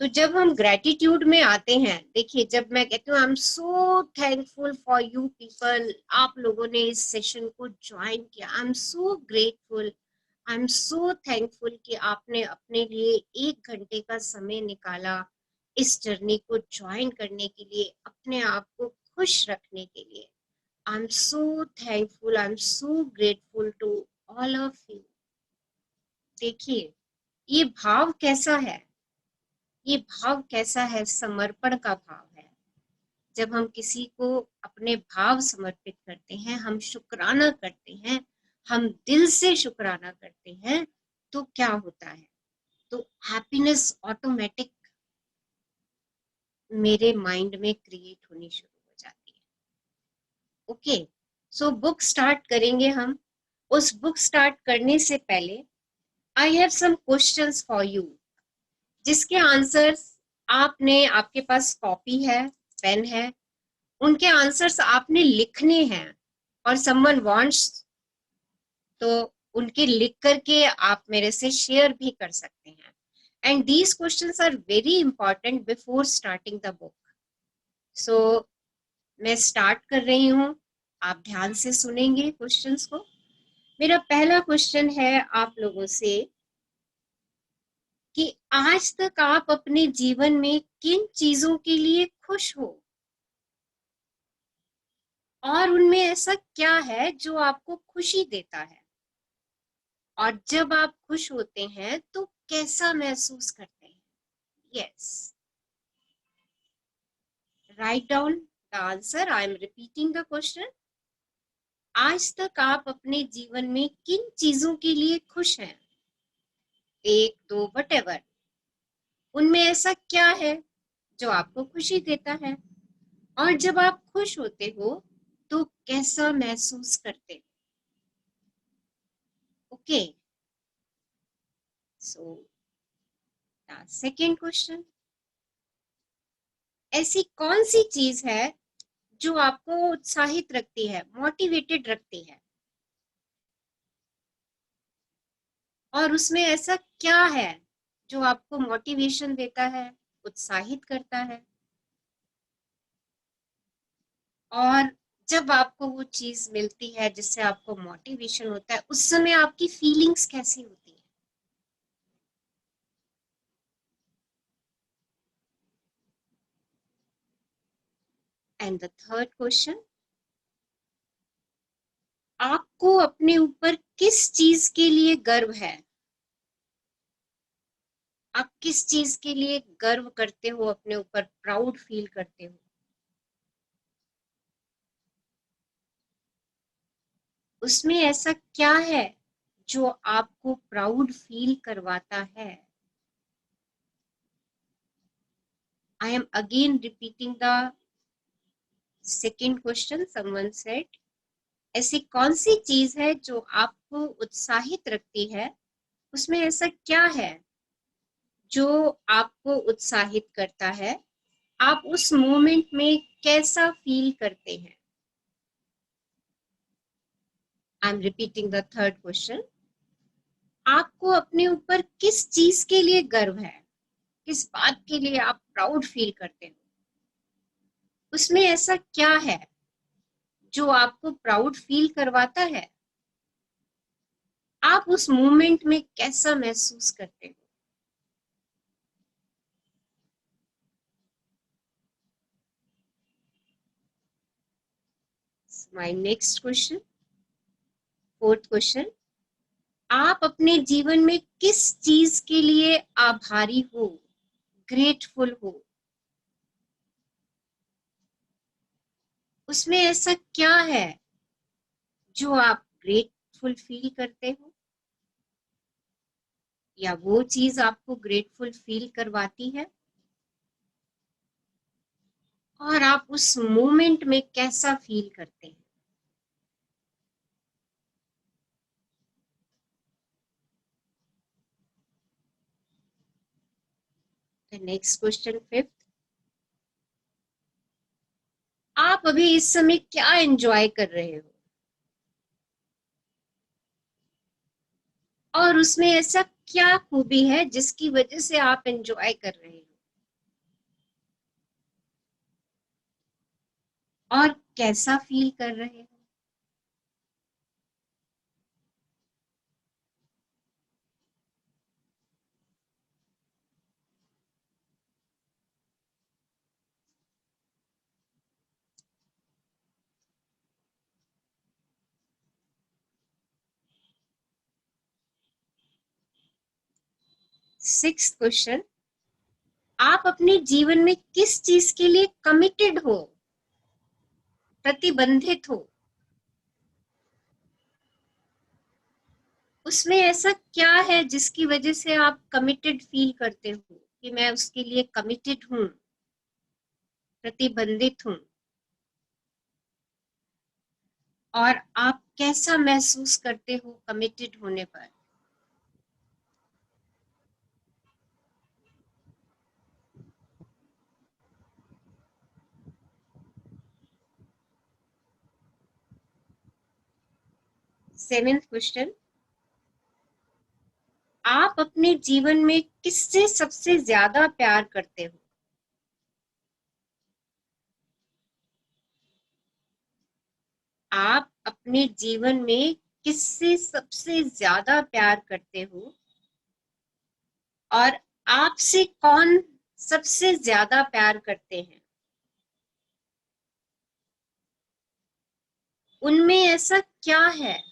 Speaker 1: तो जब हम ग्रेटिट्यूड में आते हैं, देखिए जब मैं कहती हूँ आई am so thankful for you people, आप लोगों ने इस सेशन को ज्वाइन किया, आई am so grateful, I am so thankful कि आपने अपने लिए 1 घंटे का समय निकाला इस जर्नी को ज्वाइन करने के लिए, अपने आप को खुश रखने के लिए। I am so thankful, I am so grateful to all of you. देखिए ये भाव कैसा है, ये भाव कैसा है? समर्पण का भाव है। जब हम किसी को अपने भाव समर्पित करते हैं, हम शुक्राना करते हैं, हम दिल से शुक्राना करते हैं, तो क्या होता है? तो हैप्पीनेस ऑटोमेटिक मेरे माइंड में क्रिएट होनी शुरू हो जाती है। ओके, सो बुक स्टार्ट करेंगे हम। उस बुक स्टार्ट करने से पहले I have some questions for you, जिसके आंसर्स आपने, आपके पास कॉपी है, पेन है, उनके आंसर्स आपने लिखने हैं। और समवन वांट्स तो उनके लिख करके आप मेरे से शेयर भी कर सकते हैं। And these questions are very important before starting the book. So मैं स्टार्ट कर रही हूँ, आप ध्यान से सुनेंगे क्वेश्चंस को। मेरा पहला क्वेश्चन है आप लोगों से कि आज तक आप अपने जीवन में किन चीजों के लिए खुश हो, और उनमें ऐसा क्या है जो आपको खुशी देता है, और जब आप खुश होते हैं तो कैसा महसूस करते हैं? Yes, write down the answer. I am repeating the question. आज तक आप अपने जीवन में किन चीजों के लिए खुश हैं? 1, 2, व्हाटएवर। उनमें ऐसा क्या है जो आपको खुशी देता है, और जब आप खुश होते हो तो कैसा महसूस करते हो? ओके, सो सेकेंड क्वेश्चन, ऐसी कौन सी चीज है जो आपको उत्साहित रखती है, मोटिवेटेड रखती है, और उसमें ऐसा क्या है जो आपको मोटिवेशन देता है, उत्साहित करता है? और जब आपको वो चीज मिलती है जिससे आपको मोटिवेशन होता है, उस समय आपकी फीलिंग्स कैसी होती है? एंड द थर्ड क्वेश्चन, आपको अपने ऊपर किस चीज के लिए गर्व है? आप किस चीज के लिए गर्व करते हो, अपने ऊपर प्राउड फील करते हो? उसमें ऐसा क्या है जो आपको प्राउड फील करवाता है? I am again repeating the second question. Someone said, ऐसी कौन सी चीज है जो आपको उत्साहित रखती है? उसमें ऐसा क्या है जो आपको उत्साहित करता है? आप उस मोमेंट में कैसा फील करते हैं? I am repeating the third question. आपको अपने ऊपर किस चीज के लिए गर्व है? किस बात के लिए आप प्राउड फील करते हो? उसमें ऐसा क्या है जो आपको प्राउड फील करवाता है? आप उस मोमेंट में कैसा महसूस करते हो? My next question, fourth question. आप अपने जीवन में किस चीज के लिए आभारी हो, ग्रेटफुल हो? उसमें ऐसा क्या है जो आप ग्रेटफुल फील करते हो, या वो चीज आपको ग्रेटफुल फील करवाती है? और आप उस मोमेंट में कैसा फील करते हैं? Next question, fifth. आप अभी इस समय क्या एंजॉय कर रहे हो, और उसमें ऐसा क्या खूबी है जिसकी वजह से आप एंजॉय कर रहे हो, और कैसा फील कर रहे हो? Sixth question. आप अपने जीवन में किस चीज के लिए कमिटेड हो, प्रतिबंधित हो? उसमें ऐसा क्या है जिसकी वजह से आप कमिटेड फील करते हो कि मैं उसके लिए कमिटेड हूं, प्रतिबंधित हूं? और आप कैसा महसूस करते हो कमिटेड होने पर? Seventh question. आप अपने जीवन में किससे सबसे ज्यादा प्यार करते हो? आप अपने जीवन में किससे सबसे ज्यादा प्यार करते हो, और आपसे कौन सबसे ज्यादा प्यार करते हैं? उनमें ऐसा क्या है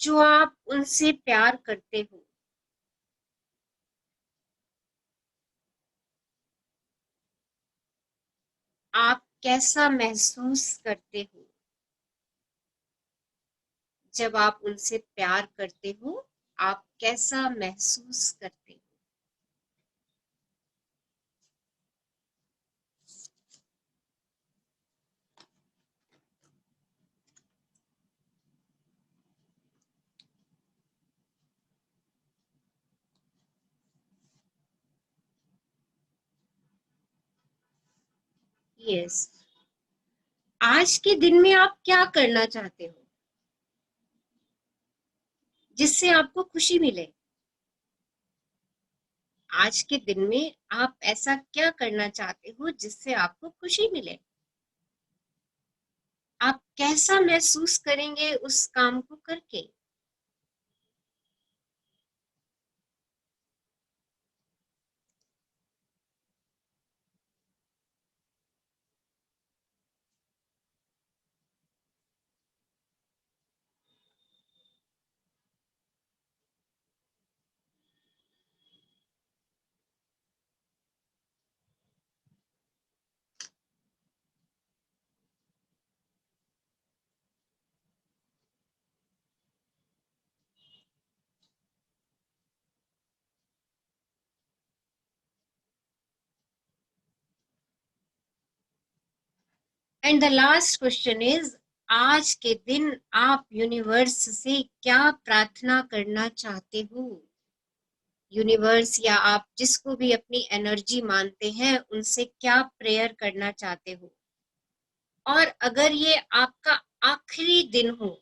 Speaker 1: जो आप उनसे प्यार करते हो? आप कैसा महसूस करते हो जब आप उनसे प्यार करते हो? आप कैसा महसूस करते हो? यस. आज के दिन में आप क्या करना चाहते हो जिससे आपको खुशी मिले? आज के दिन में आप ऐसा क्या करना चाहते हो जिससे आपको खुशी मिले? आप कैसा महसूस करेंगे उस काम को करके? And the last question is, आज के दिन आप यूनिवर्स से क्या प्रार्थना करना चाहते हो? यूनिवर्स या आप जिसको भी अपनी एनर्जी मानते हैं, उनसे क्या प्रेयर करना चाहते हो? और अगर ये आपका आखिरी दिन हो,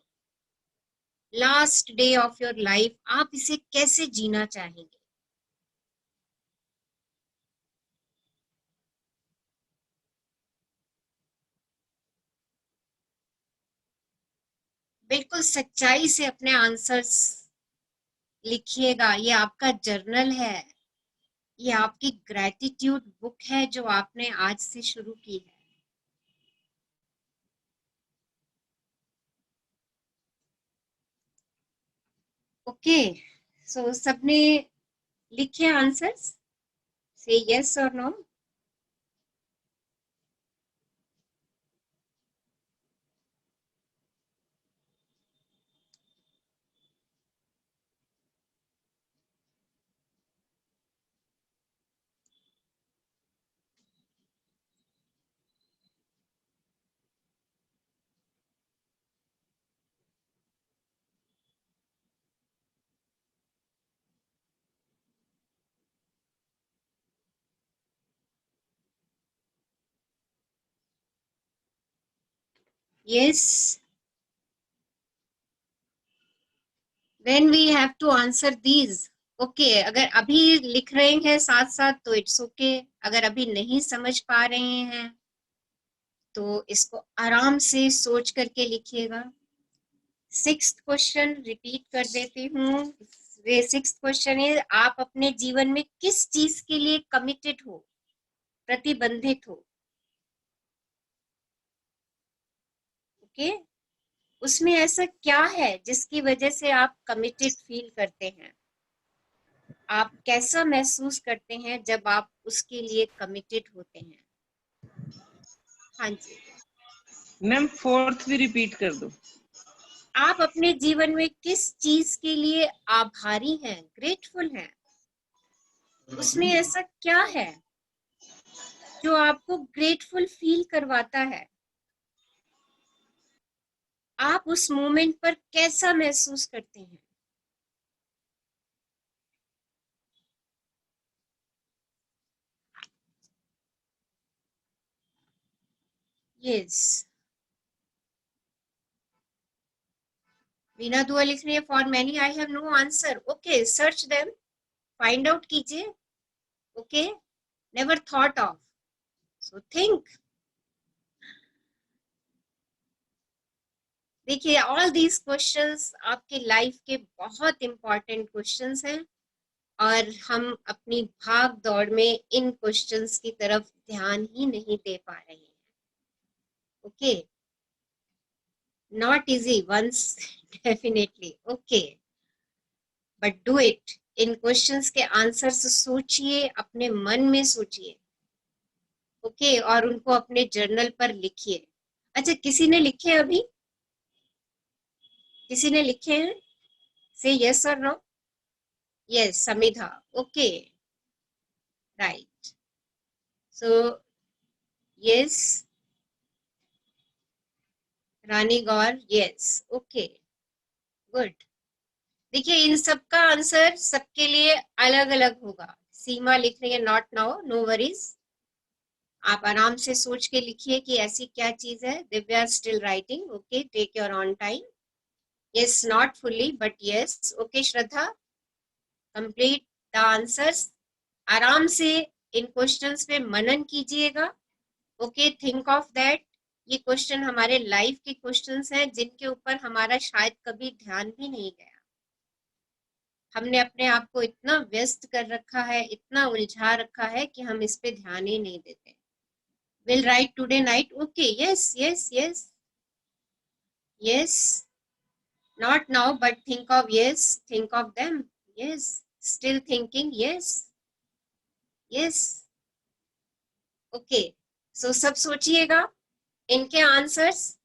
Speaker 1: last day of your life, आप इसे कैसे जीना चाहेंगे? बिल्कुल सच्चाई से अपने आंसर्स लिखिएगा। ये आपका जर्नल है, ये आपकी ग्रैटिट्यूड बुक है जो आपने आज से शुरू की है। ओके, सो सबने लिखे आंसर्स? से यस और no? Yes, then we have to answer these. Okay, अगर अभी लिख रहे हैं साथ साथ तो इट्स ओके, अगर अभी नहीं समझ पा रहे हैं तो इसको आराम से सोच करके लिखिएगा। 6th क्वेश्चन रिपीट कर देती हूँ। 6th क्वेश्चन है, आप अपने जीवन में किस चीज के लिए कमिटेड हो, प्रतिबंधित हो? ओके, उसमें ऐसा क्या है जिसकी वजह से आप कमिटेड फील करते हैं? आप कैसा महसूस करते हैं जब आप उसके लिए कमिटेड होते हैं? हाँ जी
Speaker 10: मैम 4th भी रिपीट कर दो।
Speaker 1: आप अपने जीवन में किस चीज के लिए आभारी हैं, ग्रेटफुल हैं? उसमें ऐसा क्या है जो आपको ग्रेटफुल फील करवाता है? आप उस मोमेंट पर कैसा महसूस करते हैं? यस, वीना दुआ लिख रही है, for many I have no answer. Okay, search them, find out कीजिए। Okay, never thought of, so think. देखिए, ऑल दीज क्वेश्चंस आपके लाइफ के बहुत इंपॉर्टेंट क्वेश्चंस हैं और हम अपनी भाग दौड़ में इन क्वेश्चंस की तरफ ध्यान ही नहीं दे पा रहे हैं। Okay, not easy once definitely, okay, but do it. इन क्वेश्चंस के आंसर्स सोचिए, अपने मन में सोचिए। ओके, और उनको अपने जर्नल पर लिखिए। अच्छा, किसी ने लिखे अभी? किसी ने लिखे हैं? से यस और no? Yes, Samidha, okay, right, so yes, Rani Gaur, yes, okay, good. देखिए, इन सब का आंसर सबके लिए अलग अलग होगा। सीमा लिख रही है, नॉट नाउ, नो वरीज, आप आराम से सोच के लिखिए कि ऐसी क्या चीज है। Divya still writing, okay, take your own time. Yes, not fully but yes, okay. Shraddha, complete the answers. आराम से इन क्वेश्चंस पे मनन कीजिएगा। Okay, think of that. ये क्वेश्चन हमारे लाइफ के क्वेश्चंस हैं जिनके ऊपर हमारा शायद कभी ध्यान भी नहीं गया। हमने अपने आप को इतना व्यस्त कर रखा है, इतना उलझा रखा है कि हम इस पे ध्यान ही नहीं देते। Will write today night, okay, yes yes yes yes, not now but think of, yes, think of them, yes, still thinking, yes yes, okay. So सब सोचिएगा इनके आंसर्स,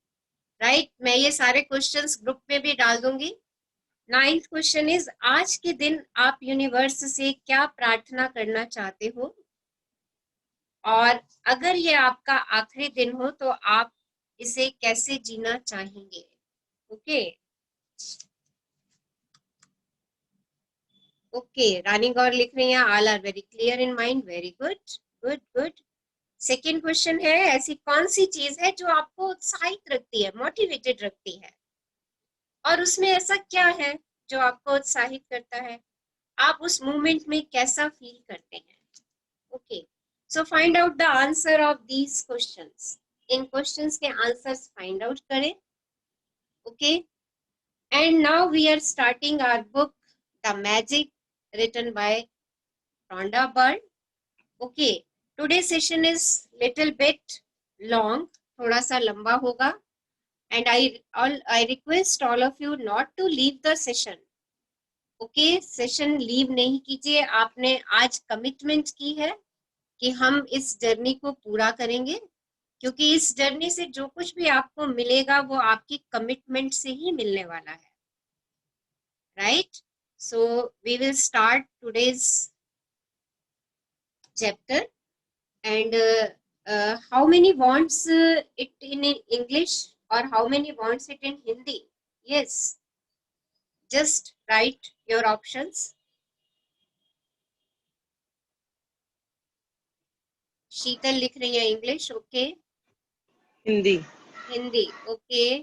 Speaker 1: राइट। मैं ये सारे क्वेश्चंस ग्रुप में भी डाल दूंगी। 9th क्वेश्चन इज, आज के दिन आप यूनिवर्स से क्या प्रार्थना करना चाहते हो? और अगर ये आपका आखिरी दिन हो तो आप इसे कैसे जीना चाहेंगे। ओके ओके, रानी गौर लिख रही हैं all are very clear in mind, very good good good. Second question है, ऐसी कौन सी चीज है जो आपको उत्साहित रखती है, मोटिवेटेड रखती है, और उसमें ऐसा क्या है जो आपको उत्साहित करता है, आप उस मोमेंट में कैसा फील करते हैं। Okay, so find out the answer of these questions, इन क्वेश्चंस के आंसर्स फाइंड आउट करें। Okay, and now we are starting our book the magic written by Rhonda Byrne. Okay, today's session is little bit long, थोड़ा सा लंबा होगा, and I request all of you not to leave the session. Okay, session leave नहीं कीजिए, आपने आज commitment की है कि हम इस जर्नी को पूरा करेंगे, क्योंकि इस जर्नी से जो कुछ भी आपको मिलेगा वो आपकी कमिटमेंट से ही मिलने वाला है, right? So we will start today's chapter, and how many wants it in English or how many wants it in Hindi? Yes, just write your options. शीतल लिख रही है English, okay.
Speaker 10: Hindi.
Speaker 1: Hindi, okay.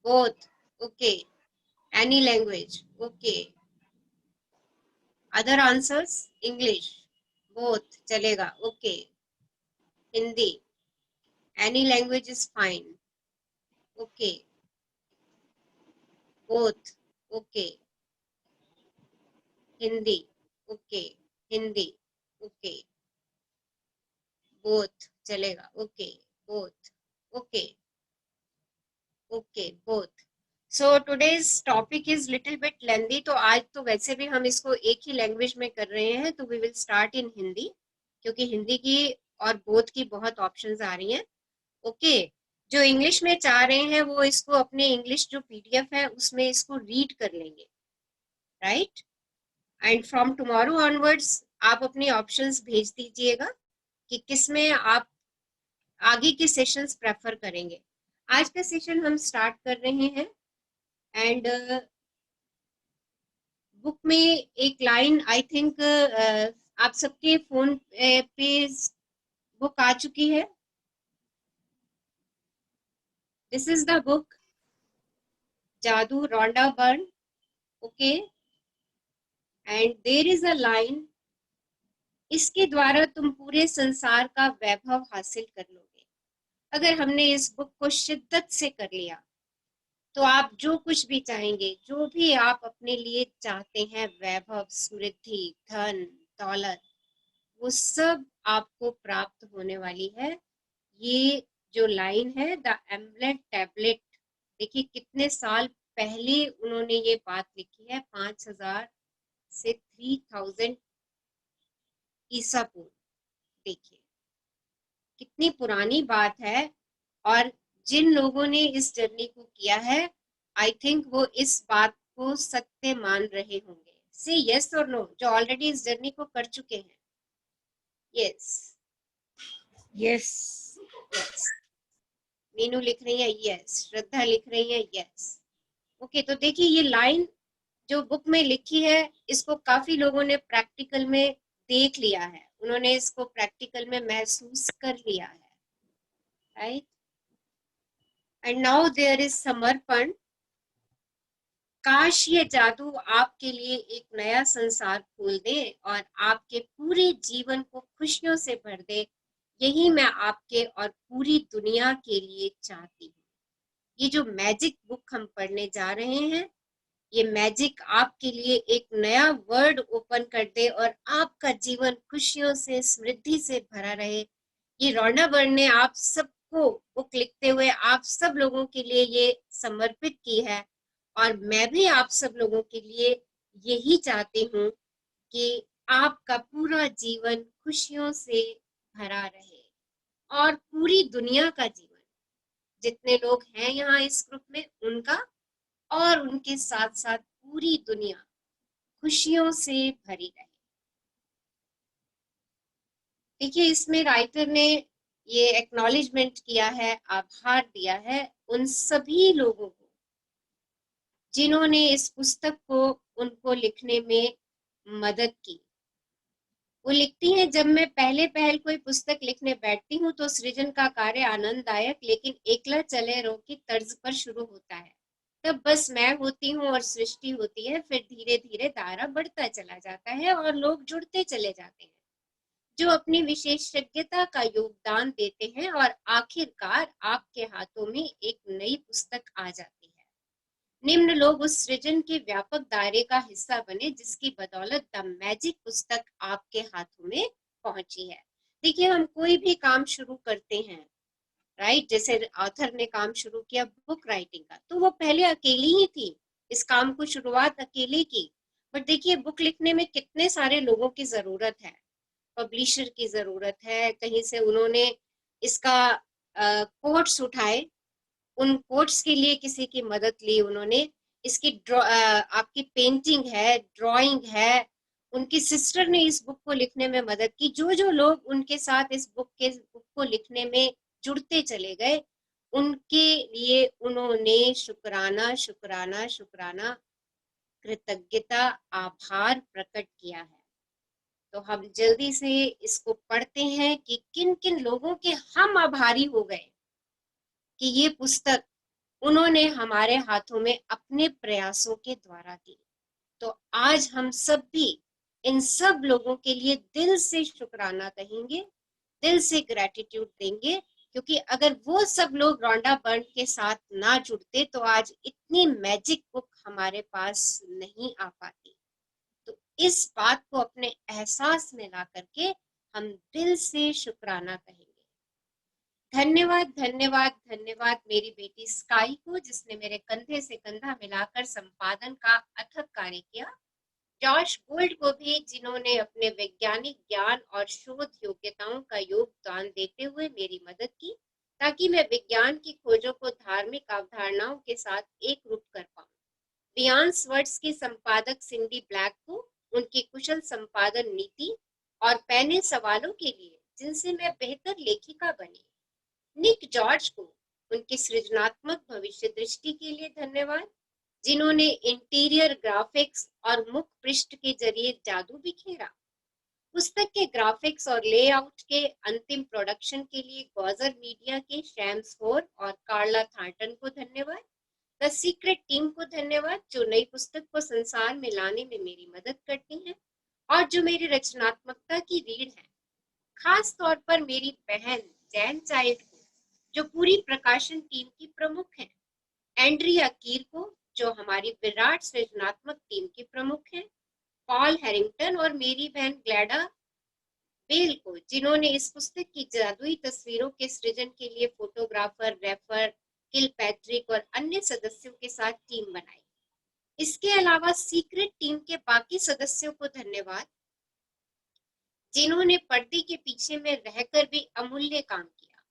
Speaker 1: Both, okay. Any language, okay. Other answers, English, both चलेगा, okay. Hindi, any language is fine, okay. Both, okay. Hindi, okay. Hindi, okay. Both चलेगा, okay. Both, okay. Okay, both. So today's topic is little bit lengthy, तो आज तो वैसे भी हम इसको एक ही लैंग्वेज में कर रहे हैं, तो we will start in Hindi, क्योंकि हिंदी की और बोथ की बहुत ऑप्शंस आ रही हैं। ओके, जो इंग्लिश में चाह रहे हैं वो इसको अपने इंग्लिश जो पीडीएफ है उसमें इसको रीड कर लेंगे, right? And from tomorrow onwards आप अपनी ऑप्शंस भेज दीजिएगा कि किसमें आप आगे के सेशंस प्रेफर करेंगे। आज का सेशन हम स्टार्ट कर रहे हैं, एंड बुक में एक लाइन आई थिंक आप सबके फोन पे बुक आ चुकी है। This is the book Jadoo, Rhonda Byrne, okay. And there is a line, इसके द्वारा तुम पूरे संसार का वैभव हासिल कर लोगे। अगर हमने इस बुक को शिद्दत से कर लिया तो आप जो कुछ भी चाहेंगे, जो भी आप अपने लिए चाहते हैं, वैभव, समृद्धि, धन, दौलत, वो सब आपको प्राप्त होने वाली है। ये जो लाइन है, द एम्बलेट टैबलेट, देखिए कितने साल पहले उन्होंने ये बात लिखी है, 5000 से 3000 ईसा पूर्व। देखिए कितनी पुरानी बात है, और जिन लोगों ने इस जर्नी को किया है, आई थिंक वो इस बात को सत्य मान रहे होंगे। से यस और नो, जो ऑलरेडी इस जर्नी को कर चुके हैं। Yes
Speaker 6: yes.
Speaker 1: यस, मीनू लिख रही है यस, श्रद्धा लिख रही है यस। ओके, तो देखिए ये लाइन जो बुक में लिखी है, इसको काफी लोगों ने प्रैक्टिकल में देख लिया है, उन्होंने इसको प्रैक्टिकल में महसूस कर लिया है, right? And now there is समर्पण। काश ये जादू आपके लिए एक नया संसार खोल दे और आपके पूरे जीवन को खुशियों से भर दे। यही मैं आपके और पूरी दुनिया के लिए चाहती हूँ। ये जो मैजिक बुक हम पढ़ने जा रहे हैं, ये मैजिक आपके लिए एक नया वर्ल्ड ओपन कर दे और आपका जीवन खुशियों से, समृद्धि से भरा रहे। ये रोंडा बर्न ने आप सबको बुक लिखते हुए आप सब लोगों के लिए ये समर्पित की है, और मैं भी आप सब लोगों के लिए यही चाहती हूँ कि आपका पूरा जीवन खुशियों से भरा रहे, और पूरी दुनिया का जीवन, जितने लोग हैं यहाँ इस ग्रुप में उनका, और उनके साथ साथ पूरी दुनिया खुशियों से भरी रहे। देखिए इसमें राइटर ने ये एक्नॉलेजमेंट किया है, आभार दिया है उन सभी लोगों को जिन्होंने इस पुस्तक को उनको लिखने में मदद की। वो लिखती हैं, जब मैं पहले पहल कोई पुस्तक लिखने बैठती हूँ तो सृजन का कार्य आनंददायक लेकिन एकला चले रो की तर्ज पर शुरू होता है। तब बस मैं होती हूँ और सृष्टि होती है, फिर धीरे धीरे दायरा बढ़ता चला जाता है और लोग जुड़ते चले जाते हैं जो अपनी विशेषज्ञता का योगदान देते हैं और आखिरकार आपके हाथों में एक नई पुस्तक आ जाती है। निम्न लोग उस सृजन के व्यापक दायरे का हिस्सा बने जिसकी बदौलत द मैजिक पुस्तक आपके हाथों में पहुंची है। देखिए, हम कोई भी काम शुरू करते हैं, राइट, जैसे ऑथर ने काम शुरू किया बुक राइटिंग का, तो वो पहले अकेली ही थी, इस काम को शुरुआत अकेले की। बट देखिए, बुक लिखने में कितने सारे लोगों की जरूरत है, पब्लिशर की जरूरत है, कहीं से उन्होंने इसका कोट्स उठाए, उन कोट्स के लिए किसी की मदद ली उन्होंने, इसकी आपकी पेंटिंग है, ड्राइंग है, उनकी सिस्टर ने इस बुक को लिखने में मदद की। जो जो लोग उनके साथ इस बुक को लिखने में जुड़ते चले गए, उनके लिए उन्होंने शुक्राना शुक्राना शुक्राना, कृतज्ञता, आभार प्रकट किया है। तो हम जल्दी से इसको पढ़ते हैं कि किन किन लोगों के हम आभारी हो गए कि ये पुस्तक उन्होंने हमारे हाथों में अपने प्रयासों के द्वारा दी। तो आज हम सब भी इन सब लोगों के लिए दिल से शुक्राना कहेंगे, दिल से ग्रेटिट्यूड देंगे, क्योंकि अगर वो सब लोग रॉन्डा बर्न के साथ ना जुड़ते तो आज इतनी मैजिक बुक हमारे पास नहीं आ पाती। तो इस बात को अपने एहसास में ला करके हम दिल से शुक्राना कहेंगे। धन्यवाद धन्यवाद धन्यवाद मेरी बेटी स्काई को, जिसने मेरे कंधे से कंधा मिलाकर संपादन का अथक कार्य किया। जॉश गोल्ड को भी, जिन्होंने अपने वैज्ञानिक ज्ञान और शोध योग्यताओं का योगदान देते हुए मेरी मदद की ताकि मैं विज्ञान की खोजों को धार्मिक अवधारणाओं के साथ एक रूप कर पाऊं। बियॉन्ड वर्ड्स की संपादक सिंडी ब्लैक को उनकी कुशल संपादन नीति और पैने सवालों के लिए जिनसे मैं बेहतर लेखिका बनी। निक जॉर्ज को उनकी सृजनात्मक भविष्य दृष्टि के लिए धन्यवाद, जिन्होंने इंटीरियर ग्राफिक्स और मुख पृष्ठ के जरिए जादू बिखेरा। पुस्तक के ग्राफिक्स और लेआउट के अंतिम प्रोडक्शन के लिए गॉजर मीडिया के शैम्स होर और कार्ला थार्टन को धन्यवाद। द सीक्रेट टीम को धन्यवाद, जो नई पुस्तक को संसार में लाने में मेरी मदद करती हैं और जो मेरी रचनात्मकता की रीढ़ है। खास तौर पर मेरी बहन जैन चाइल्ड को, जो पूरी प्रकाशन टीम की प्रमुख है। एंड्रिया कीर को, जो हमारी विराट सृजनात्मक टीम की प्रमुख है। पॉल हैरिंगटन और मेरी बहन ग्लैडा बेल को, जिन्होंने इस पुस्तक की जादुई तस्वीरों के सृजन के लिए फोटोग्राफर, रेफर, किलपैट्रिक और अन्य सदस्यों के साथ टीम बनाई। इसके अलावा सीक्रेट टीम के बाकी सदस्यों को धन्यवाद, जिन्होंने पर्दे के पीछे में रहकर भी अमूल्य काम किया।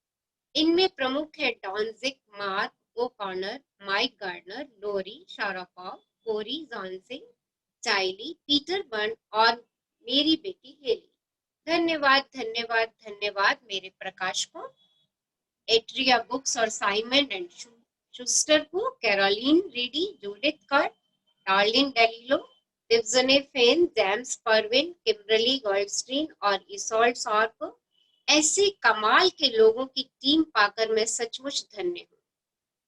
Speaker 1: इनमें प्रमुख है डॉनजिक, मार्क ओकॉर्नर, माइक गार्डनर, लोरी शारापॉव, कोरी जॉनसिंग, चाइली, पीटर बर्न और मेरी बेटी हेली। धन्यवाद धन्यवाद धन्यवाद मेरे प्रकाशकों, एट्रिया बुक्स और साइमन एंड शूस्टर को, कैरोलिन रीडी, जूडिथ कार्ट, डार्लिन डेलिलो, डिवजने फेन, जेम्स परविन, किम्बरली गोल्डस्टीन और इसोल्ट सॉर को। ऐसे कमाल के लोगों की टीम पाकर मैं सचमुच धन्य हूँ।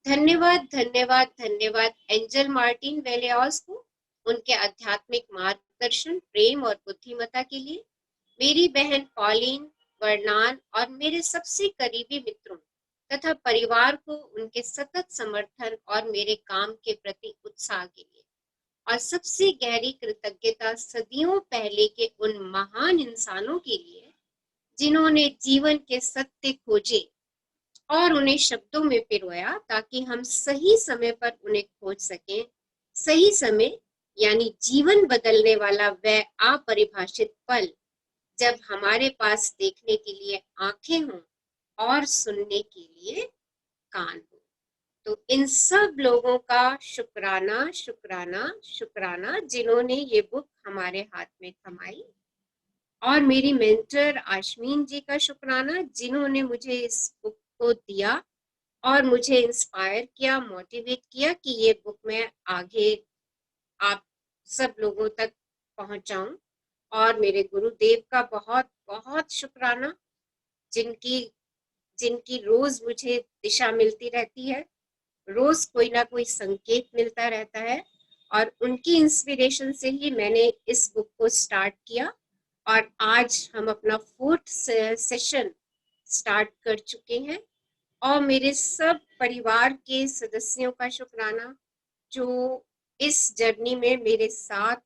Speaker 1: धन्यवाद धन्यवाद धन्यवाद एंजल मार्टिन वेलेओस को, उनके आध्यात्मिक मार्गदर्शन, प्रेम और बुद्धिमत्ता के लिए। मेरी बहन पॉलिन, वर्नान और मेरे सबसे करीबी मित्रों तथा परिवार को उनके सतत समर्थन और मेरे काम के प्रति उत्साह के लिए। और सबसे गहरी कृतज्ञता सदियों पहले के उन महान इंसानों के लिए जिन्होंने जीवन के सत्य खोजे और उन्हें शब्दों में पिरोया ताकि हम सही समय पर उन्हें खोज सकें। सही समय यानी जीवन बदलने वाला वह अपरिभाषित पल जब हमारे पास देखने के लिए आंखें हों और सुनने के लिए कान हो। तो इन सब लोगों का शुक्राना शुक्राना शुक्राना, जिन्होंने ये बुक हमारे हाथ में थमाई। और मेरी मेंटर आशमीन जी का शुक्राना, जिन्होंने मुझे इस बुक को दिया और मुझे इंस्पायर किया, मोटिवेट किया कि ये बुक मैं आगे आप सब लोगों तक पहुंचाऊं। और मेरे गुरुदेव का बहुत बहुत शुक्राना, जिनकी जिनकी रोज मुझे दिशा मिलती रहती है, रोज कोई ना कोई संकेत मिलता रहता है, और उनकी इंस्पिरेशन से ही मैंने इस बुक को स्टार्ट किया। और आज हम अपना 4th सेशन स्टार्ट कर चुके हैं। और मेरे सब परिवार के सदस्यों का शुक्राना, जो इस जर्नी में मेरे साथ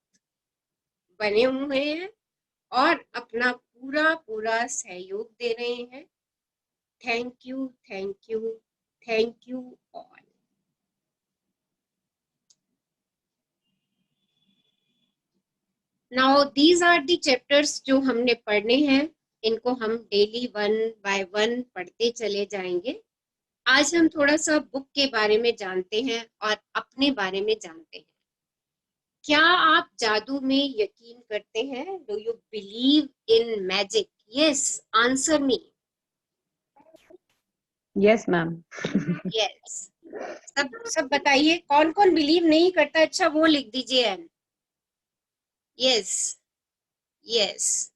Speaker 1: बने हुए हैं और अपना पूरा पूरा सहयोग दे रहे हैं। Thank you, thank you, thank you all. Now these are the chapters जो हमने पढ़ने हैं, इनको हम डेली 1 by 1 पढ़ते चले जाएंगे। आज हम थोड़ा सा बुक के बारे में जानते हैं और अपने बारे में जानते हैं। क्या आप जादू में यकीन करते हैं? Do you believe in magic? Yes, answer me.
Speaker 10: Yes ma'am.
Speaker 1: Yes, सब बताइए, कौन कौन बिलीव नहीं करता? अच्छा, वो लिख दीजिए N. Yes, yes,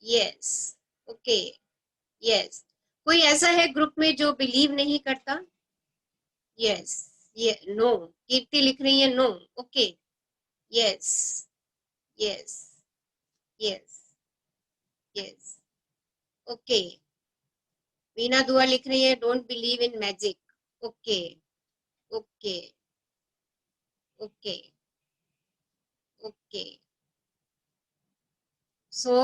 Speaker 1: yes, okay, yes. कोई ऐसा है ग्रुप में जो बिलीव नहीं करता? यस, ये नो। कीर्ति लिख रही है no. Okay, yes, yes, yes, yes, okay. Veena Dua लिख रही है don't believe in magic. Okay, okay, okay, okay. So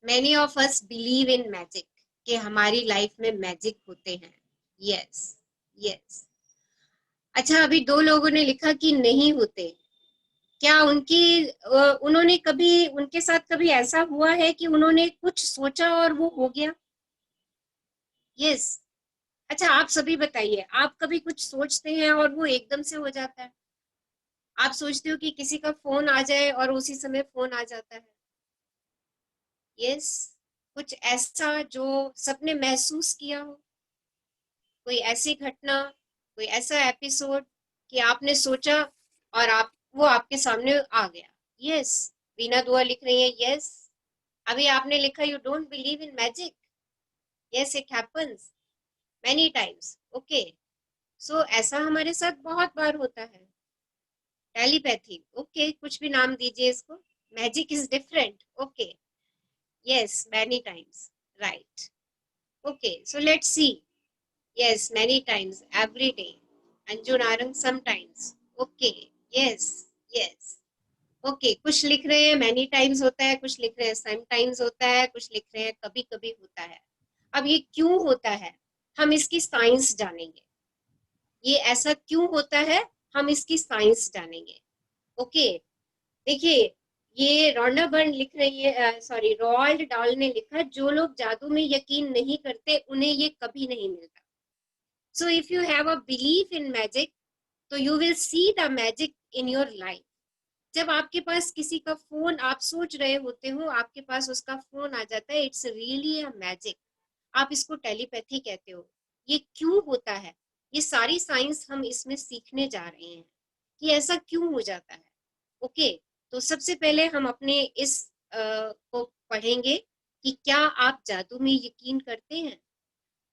Speaker 1: many of us believe in magic, कि हमारी लाइफ में मैजिक होते हैं। Yes, yes. अच्छा, अभी 2 लोगों ने लिखा कि नहीं होते। क्या उन्होंने कभी, उनके साथ कभी ऐसा हुआ है कि उन्होंने कुछ सोचा और वो हो गया? यस। अच्छा, आप सभी बताइए, आप कभी कुछ सोचते हैं और वो एकदम से हो जाता है? आप सोचते हो कि किसी का फोन आ जाए और उसी समय फोन आ जाता है? यस। कुछ ऐसा जो सबने महसूस किया हो, कोई ऐसी घटना, कोई ऐसा एपिसोड कि आपने सोचा और वो आपके सामने आ गया? यस। वीना दुआ लिख रही है यस। अभी आपने लिखा you don't believe in magic. Yes, it happens many times. Okay, so ऐसा हमारे साथ बहुत बार होता है। टेलीपैथी, ओके, कुछ भी नाम दीजिए इसको। Magic is different. Okay, yes, many times, right? Okay, so let's see. Yes, many times, every day. Anju Narang, sometimes. Okay, yes, yes. Okay, कुछ लिख रहे हैं many times होता है, कुछ लिख रहे हैं sometimes होता है, कुछ लिख रहे हैं कभी कभी होता है। अब ये क्यों होता है, हम इसकी साइंस जानेंगे। ये ऐसा क्यों होता है, हम इसकी साइंस जानेंगे। ओके, देखिए, ये रोंडा बर्न लिख रही है, सॉरी, रोल्ड डाल ने लिखा, जो लोग जादू में यकीन नहीं करते उन्हें ये कभी नहीं मिलता। So if you have a belief in magic, तो you will see the magic in your life. जब आपके पास किसी का फोन, आप सोच रहे होते हो, आपके पास उसका फोन आ जाता है, इट्स रियली अ मैजिक। आप इसको टेलीपैथी कहते हो। ये क्यों होता है, ये सारी साइंस हम इसमें सीखने जा रहे हैं कि ऐसा क्यों हो जाता है। ओके, तो सबसे पहले हम अपने इस को पढ़ेंगे कि क्या आप जादू में यकीन करते हैं।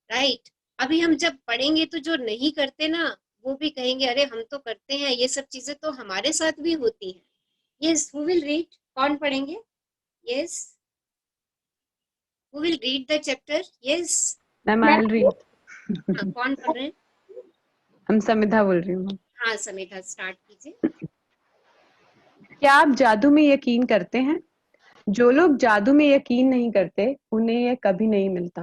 Speaker 1: राइट, अभी हम जब पढ़ेंगे तो जो नहीं करते ना, वो भी कहेंगे अरे हम तो करते हैं, ये सब चीजें तो हमारे साथ भी होती हैं। Yes, who will read? कौन पढ़ेंगे? Yes, who will read the chapter? Yes
Speaker 10: ma'am I will read.
Speaker 1: हाँ, कौन पढ़ रहे हैं?
Speaker 10: हम समिधा बोल रही हूँ।
Speaker 1: हाँ, समिधा, स्टार्ट कीजिए।
Speaker 10: क्या आप जादू में यकीन करते हैं? जो लोग जादू में यकीन नहीं करते उन्हें यह कभी नहीं मिलता।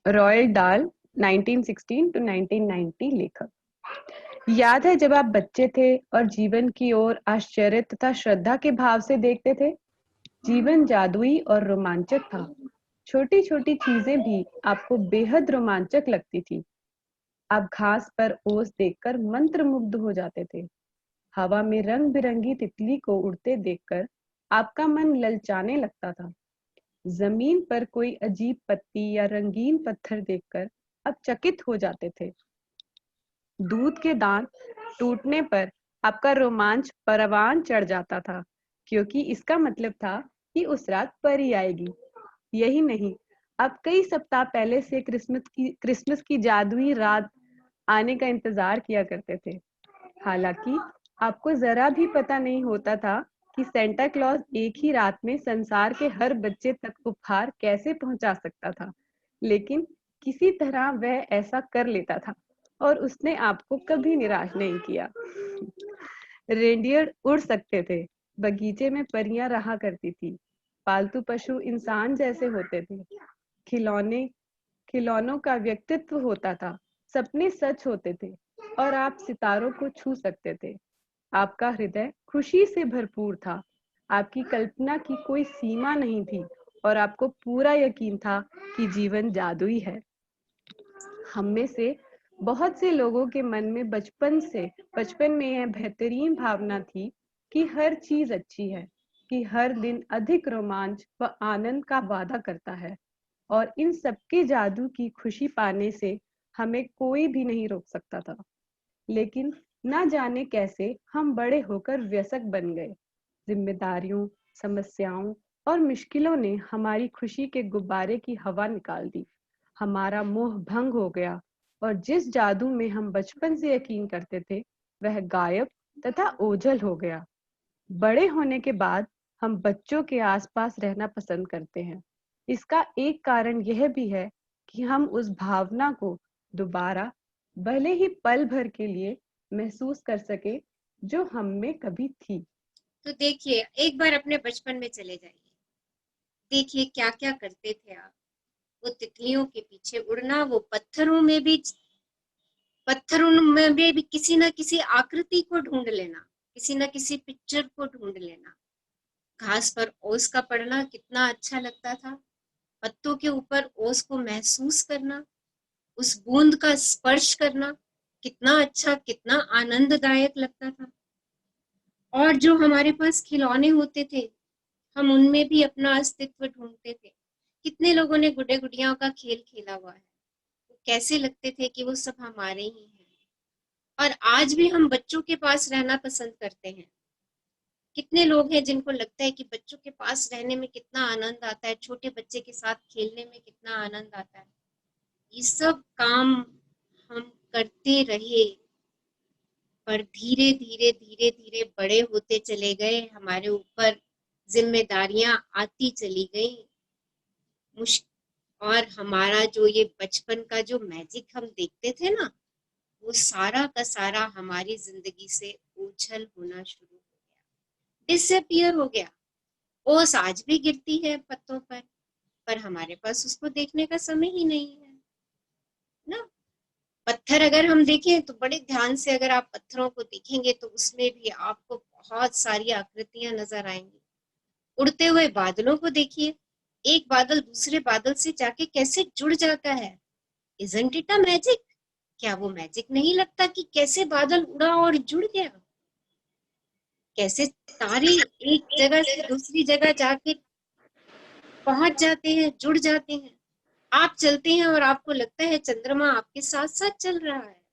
Speaker 10: रॉयल डाल, 1916 to 1990 लेखक। याद है जब आप बच्चे थे और जीवन की ओर आश्चर्य तथा श्रद्धा के भाव से देखते थे? जीवन जादुई और रोमांचक था। छोटी छोटी चीजें भी आपको बेहद रोमांचक लगती थी। आप घास पर ओस देखकर मंत्रमुग्ध हो जाते थे। हवा में रंग बिरंगी तितली को उड़ते देखकर आपका मन ललचाने लगता था। जमीन पर कोई अजीब पत्ती या रंगीन पत्थर देखकर आप चकित हो जाते थे। दूध के दांत टूटने पर आपका रोमांच परवान चढ़ जाता था, क्योंकि इसका मतलब था कि उस रात परी आएगी। यही नहीं, आप कई सप्ताह पहले से क्रिसमस की जादुई रात आने का इंतजार किया करते थे। हालांकि आपको जरा भी पता नहीं होता था कि सेंटा क्लॉज एक ही रात में संसार के हर बच्चे तक उपहार कैसे पहुंचा सकता था, लेकिन किसी तरह वह ऐसा कर लेता था और उसने आपको कभी निराश नहीं किया। रेंडियर उड़ सकते थे, बगीचे में परियां रहा करती थी, पालतू पशु इंसान जैसे होते थे, खिलौनों का व्यक्तित्व होता था, सपने सच होते थे और आप सितारों को छू सकते थे। आपका हृदय खुशी से भरपूर था, आपकी कल्पना की कोई सीमा नहीं थी और आपको पूरा यकीन था कि जीवन जादुई है। हम में से बहुत से लोगों के मन में बचपन में यह बेहतरीन भावना थी कि हर चीज अच्छी है, कि हर दिन अधिक रोमांच व आनंद का वादा करता है और इन सबके जादू की खुशी पाने से हमें कोई भी नहीं रोक सकता था। लेकिन ना जाने कैसे हम बड़े होकर व्यसक बन गए। जिम्मेदारियों, समस्याओं और मुश्किलों ने हमारी खुशी के गुब्बारे की हवा निकाल दी। हमारा मोह भंग हो गया और जिस जादू में हम बचपन से यकीन करते थे वह गायब तथा ओझल हो गया। बड़े होने के बाद हम बच्चों के आसपास रहना पसंद करते हैं। इसका एक कारण यह भी है कि हम उस भावना को दोबारा, भले ही पल भर के लिए, महसूस कर सके जो हम में कभी थी।
Speaker 1: तो देखिए, एक बार अपने बचपन में चले जाइए, देखिए क्या क्या करते थे आप। वो तितलियों के पीछे उड़ना, वो पत्थरों में भी किसी ना किसी आकृति को ढूंढ लेना, किसी ना किसी पिक्चर को ढूंढ लेना। घास पर ओस का पड़ना कितना अच्छा लगता था, पत्तों के ऊपर ओस को महसूस करना, उस बूंद का स्पर्श करना कितना अच्छा, कितना आनंददायक लगता था। और जो हमारे पास खिलौने होते थे, हम उनमें भी अपना अस्तित्व ढूंढते थे। कितने लोगों ने गुड्डे गुड़ियाओं का खेल खेला हुआ है, कैसे लगते थे कि वो सब हमारे ही हैं। और आज भी हम बच्चों के पास रहना पसंद करते हैं। कितने लोग हैं जिनको लगता है कि बच्चों के पास रहने में कितना आनंद आता है, छोटे बच्चे के साथ खेलने में कितना आनंद आता है। ये सब काम हम करते रहे, पर धीरे धीरे धीरे धीरे बड़े होते चले गए, हमारे ऊपर जिम्मेदारियां आती चली गई, और हमारा जो ये बचपन का जो मैजिक हम देखते थे ना, वो सारा का सारा हमारी जिंदगी से ओझल होना शुरू हो गया, डिसअपियर हो गया। ओस आज भी गिरती है पत्तों पर हमारे पास उसको देखने का समय ही नहीं है ना। पत्थर अगर हम देखें तो बड़े ध्यान से अगर आप पत्थरों को देखेंगे तो उसमें भी आपको बहुत सारी आकृतियां नजर आएंगी। उड़ते हुए बादलों को देखिए, एक बादल दूसरे बादल से जाके कैसे जुड़ जाता है। Isn't it a magic? क्या वो मैजिक नहीं लगता कि कैसे बादल उड़ा और जुड़ गया, कैसे तारे एक जगह से दूसरी जगह जाके पहुंच जाते हैं, जुड़ जाते हैं। आप चलते हैं और आपको लगता है चंद्रमा आपके साथ साथ चल रहा है।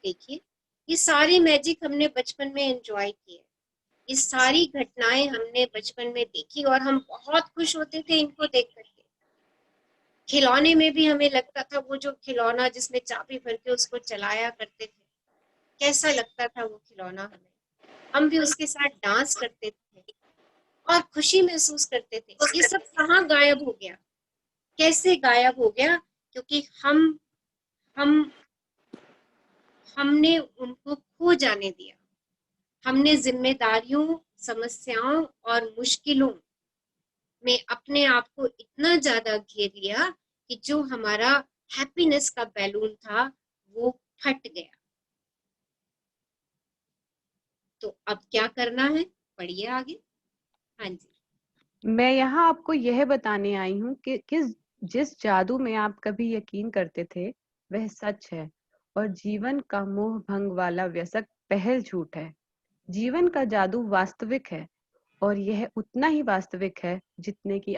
Speaker 1: देखिए, ये सारी मैजिक हमने बचपन में एंजॉय किए, ये सारी घटनाएं हमने बचपन में देखी और हम बहुत खुश होते थे इनको देख करके। खिलौने में भी हमें लगता था, वो जो खिलौना जिसमें चाबी भर के उसको चलाया करते थे, कैसा लगता था वो खिलौना हमें। हम भी उसके साथ डांस करते थे और खुशी महसूस करते थे। ये सब कहाँ गायब हो गया, कैसे गायब हो गया? क्योंकि हमने उनको खो जाने दिया। हमने जिम्मेदारियों, समस्याओं और मुश्किलों में अपने आप को इतना ज्यादा घेर लिया कि जो हमारा हैप्पीनेस का बैलून था वो फट गया। तो अब क्या करना है, पढ़िए आगे। हाँ जी।
Speaker 10: मैं यहाँ आपको यह बताने आई हूँ कि जिस जादू में आप कभी यकीन करते थे वह सच है और जीवन का मोह भंग वाला व्यसक पहल झूठ है। जीवन का जादू वास्तविक है, और यह उतना ही वास्तविक है जितने कि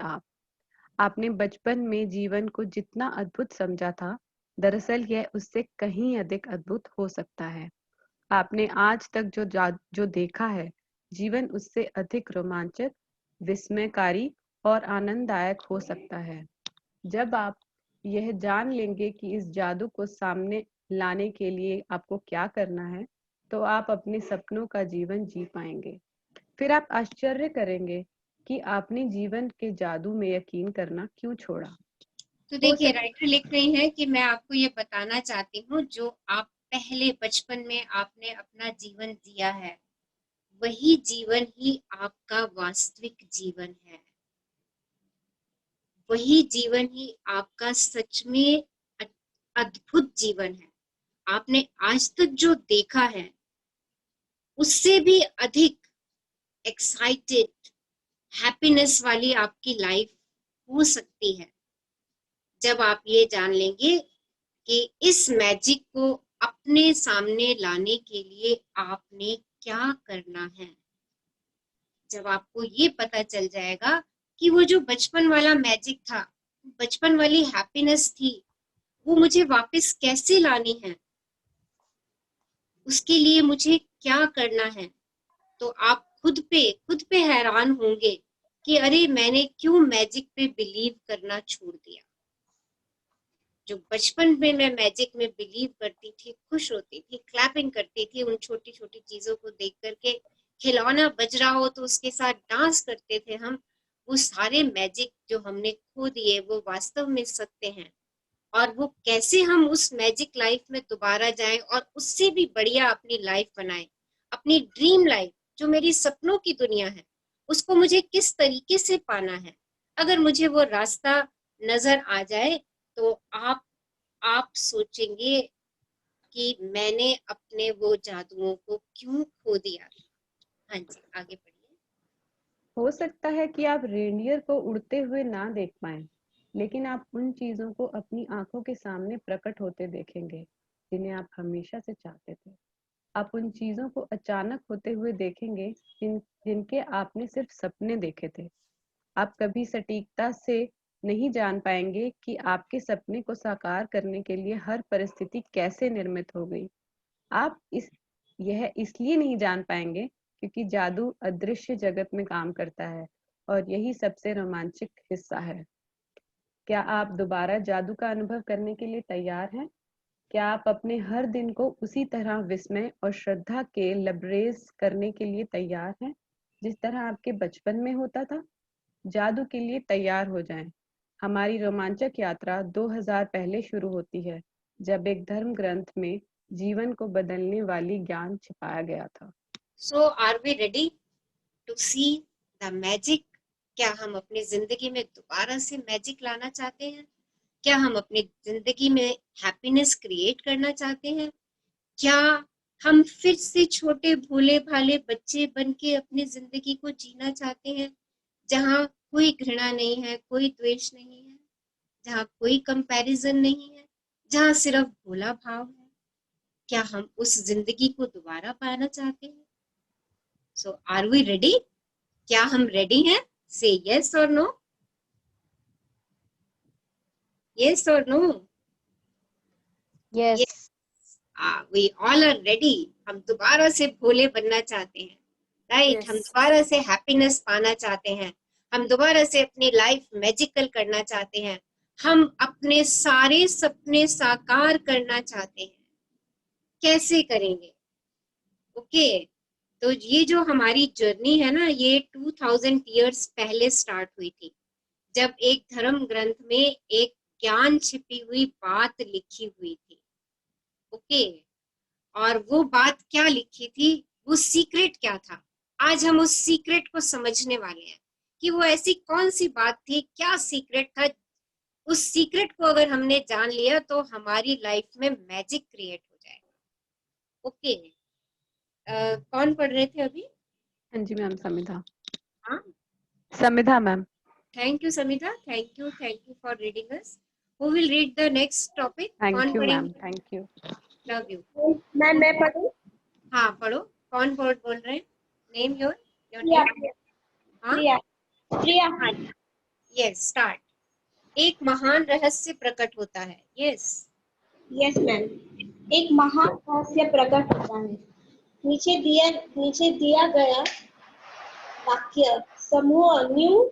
Speaker 10: आपने बचपन में जीवन को जितना अद्भुत समझा था, दरअसल यह उससे कहीं अधिक अद्भुत हो सकता है। आपने आज तक जो देखा है, जीवन उससे अधिक रोमांचक, विस्मयकारी और आनंददायक हो सकता है। जब आप यह जान लेंगे कि इस जादू को सामने लाने के लिए आपको क्या करना है, तो आप अपने सपनों का जीवन जी पाएंगे। फिर आप आश्चर्य करेंगे कि आपने जीवन के जादू में यकीन करना क्यों छोड़ा।
Speaker 1: तो देखिए, राइटर लिख रही है कि मैं आपको ये बताना चाहती हूँ, जो आप पहले बचपन में आपने अपना जीवन जिया है, वही जीवन ही आपका वास्तविक जीवन है। वही जीवन ही आपका सच में अद्भुत जीवन है। आपने आज तक जो देखा है, उससे भी अधिक एक्साइटेड, हैप्पीनेस वाली आपकी लाइफ हो सकती है, जब आप ये जान लेंगे कि इस मैजिक को अपने सामने लाने के लिए आपने क्या करना है। जब आपको ये पता चल जाएगा कि वो जो बचपन वाला मैजिक था, बचपन वाली हैप्पीनेस थी, वो मुझे वापस कैसे लानी है, उसके लिए मुझे क्या करना है, तो आप खुद पे हैरान होंगे कि अरे मैंने क्यों मैजिक पे बिलीव करना छोड़ दिया। जो बचपन में मैं मैजिक में बिलीव करती थी, खुश होती थी, क्लैपिंग करती थी उन छोटी छोटी चीजों को देख करके, खिलौना बज रहा हो तो उसके साथ डांस करते थे हम, वो सारे मैजिक जो हमने खो दिए वो वास्तव में सत्य हैं। और वो कैसे हम उस मैजिक लाइफ में दोबारा जाएं और उससे भी बढ़िया अपनी लाइफ बनाएं, अपनी ड्रीम लाइफ जो मेरी सपनों की दुनिया है, उसको मुझे किस तरीके से पाना है। अगर मुझे वो रास्ता नजर आ जाए तो आप सोचेंगे कि मैंने अपने वो जादुओं को क्यों खो दिया। हाँ जी, आगे बढ़िए।
Speaker 10: हो सकता है कि आप रेंडियर को उड़ते हुए ना देख पाएं, लेकिन आप उन चीजों को अपनी आंखों के सामने प्रकट होते देखेंगे जिन्हें आप हमेशा से चाहते थे। आप उन चीजों को अचानक होते हुए देखेंगे जिनके आपने सिर्फ सपने देखे थे। आप कभी सटीकता से नहीं जान पाएंगे कि आपके सपने को साकार करने के लिए हर परिस्थिति कैसे निर्मित हो गई। आप यह इसलिए नहीं जान पाएंगे क्योंकि जादू अदृश्य जगत में काम करता है, और यही सबसे रोमांचक हिस्सा है। क्या आप दोबारा जादू का अनुभव करने के लिए तैयार हैं? क्या आप अपने हर दिन को उसी तरह विस्मय और श्रद्धा के लबरेज करने के लिए तैयार हैं जिस तरह आपके बचपन में होता था? जादू के लिए तैयार हो जाएं। हमारी रोमांचक यात्रा 2000 पहले शुरू होती है, जब एक धर्म ग्रंथ में जीवन को बदलने वाली ज्ञान छिपाया गया था।
Speaker 1: So are we ready to see the magic? क्या हम अपनी जिंदगी में दोबारा से मैजिक लाना चाहते हैं? क्या हम अपनी जिंदगी में हैप्पीनेस क्रिएट करना चाहते हैं? क्या हम फिर से छोटे भोले भाले बच्चे बन के अपनी जिंदगी को जीना चाहते हैं, जहाँ कोई घृणा नहीं है, कोई द्वेष नहीं है, जहाँ कोई कंपैरिजन नहीं है, जहाँ सिर्फ भोला भाव है? क्या हम उस जिंदगी को दोबारा पाना चाहते हैं? So are we ready? क्या हम रेडी हैं? Say yes or no. Yes or no?
Speaker 9: Yes.
Speaker 1: Yes. We all are ready. हम दोबारा से भोले बनना चाहते हैं, राइट?
Speaker 5: Yes.
Speaker 1: हम दोबारा से हैप्पीनेस पाना चाहते हैं, हम दोबारा से अपनी लाइफ मैजिकल करना चाहते हैं, हम अपने सारे सपने साकार करना चाहते हैं। कैसे करेंगे? ओके, तो ये जो हमारी जर्नी है ना, ये 2000 ईयर्स पहले स्टार्ट हुई थी, जब एक धर्म ग्रंथ में एक ज्ञान छिपी हुई बात लिखी हुई थी। ओके, और वो बात क्या लिखी थी, वो सीक्रेट क्या था? आज हम उस सीक्रेट को समझने वाले हैं कि वो ऐसी कौन सी बात थी, क्या सीक्रेट था। उस सीक्रेट को अगर हमने जान लिया तो हमारी लाइफ में मैजिक क्रिएट हो जाएगा। ओके, कौन पढ़ रहे थे अभी?
Speaker 10: हाँ जी मैम, समिधा।
Speaker 1: हाँ,
Speaker 10: Samidha ma'am.
Speaker 1: Thank you Samidha, thank you for reading us. Who will read the next topic?
Speaker 10: Thank
Speaker 1: कौन
Speaker 10: यू मैम,
Speaker 1: पढ़ेंगे?
Speaker 10: Thank you.
Speaker 1: Love you.
Speaker 4: मैं पढ़ूं?
Speaker 1: हाँ पढ़ो, कौन बोल रहे हैं? Name your name. हाँ
Speaker 11: प्रिया प्रिया
Speaker 1: हाँ, यस स्टार्ट। एक महान रहस्य प्रकट होता है। Yes
Speaker 11: yes ma'am. एक महान रहस्य प्रकट होता है। नीचे दिया गया वाक्य समूह न्यू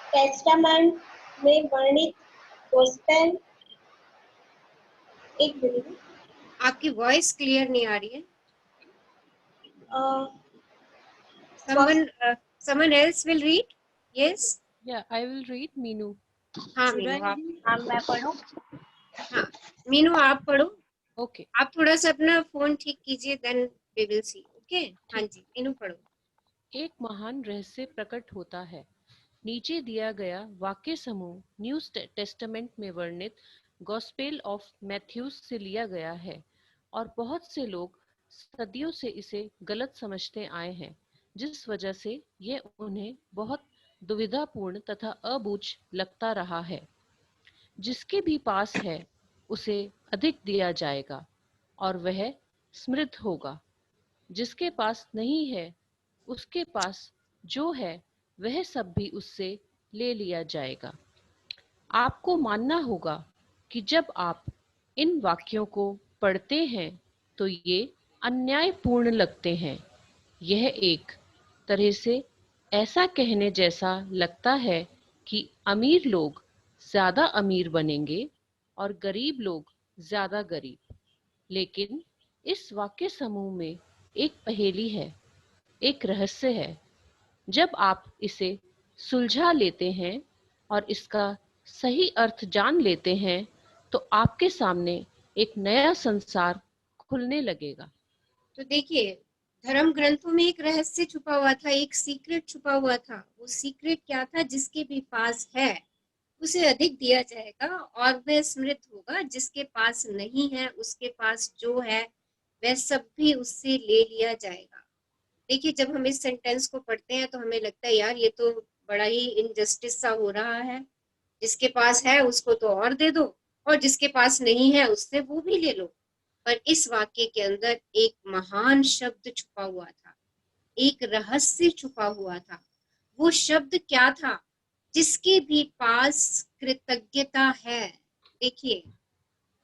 Speaker 11: टेस्टामेंट में वर्णित गोस्पेल। एक मिनट।
Speaker 1: आपकी वॉइस क्लियर नहीं आ रही है।
Speaker 11: अ,
Speaker 1: someone else will read. Yes
Speaker 12: Yeah, I will read Meenu.
Speaker 1: हाँ
Speaker 12: Should I
Speaker 1: मीनू आप,
Speaker 12: read?
Speaker 4: मैं पढ़ूं?
Speaker 1: हाँ मीनू आप पढ़ो।
Speaker 12: Okay.
Speaker 1: आप थोड़ा सा अपना फोन ठीक कीजिए, then we will see. Okay हाँ
Speaker 12: ठीक।
Speaker 1: जी मीनू पढ़ो।
Speaker 12: एक महान रहस्य प्रकट होता है। नीचे दिया गया वाक्य समूह न्यू टेस्टामेंट में वर्णित गॉस्पेल ऑफ मैथ्यूस से लिया गया है और बहुत से लोग सदियों से इसे गलत समझते आए हैं, जिस वजह से यह उन्हें बहुत दुविधापूर्ण तथा अबूझ लगता रहा है। जिसके भी पास है उसे अधिक दिया जाएगा और वह समृद्ध होगा। जिसके पास नहीं है उसके पास जो है वह सब भी उससे ले लिया जाएगा। आपको मानना होगा कि जब आप इन वाक्यों को पढ़ते हैं तो ये अन्यायपूर्ण लगते हैं। यह एक तरह से ऐसा कहने जैसा लगता है कि अमीर लोग ज्यादा अमीर बनेंगे और गरीब लोग ज्यादा गरीब। लेकिन इस वाक्य समूह में एक पहेली है, एक रहस्य है। जब आप इसे सुलझा लेते हैं और इसका सही अर्थ जान लेते हैं तो आपके सामने एक नया संसार खुलने लगेगा।
Speaker 1: तो देखिए, धर्म ग्रंथों में एक रहस्य छुपा हुआ था, एक सीक्रेट छुपा हुआ था। वो सीक्रेट क्या था? जिसके भी पास है उसे अधिक दिया जाएगा और वह समृद्ध होगा। जिसके पास नहीं है उसके पास जो है वह सब भी उससे ले लिया जाएगा। देखिए, जब हम इस सेंटेंस को पढ़ते हैं तो हमें लगता है यार ये तो बड़ा ही इनजस्टिस सा हो रहा है। जिसके पास है उसको तो और दे दो और जिसके पास नहीं है उससे वो भी ले लो। पर इस वाक्य के अंदर एक महान शब्द छुपा हुआ था, एक रहस्य छुपा हुआ था। वो शब्द क्या था? जिसके भी पास कृतज्ञता है। देखिए,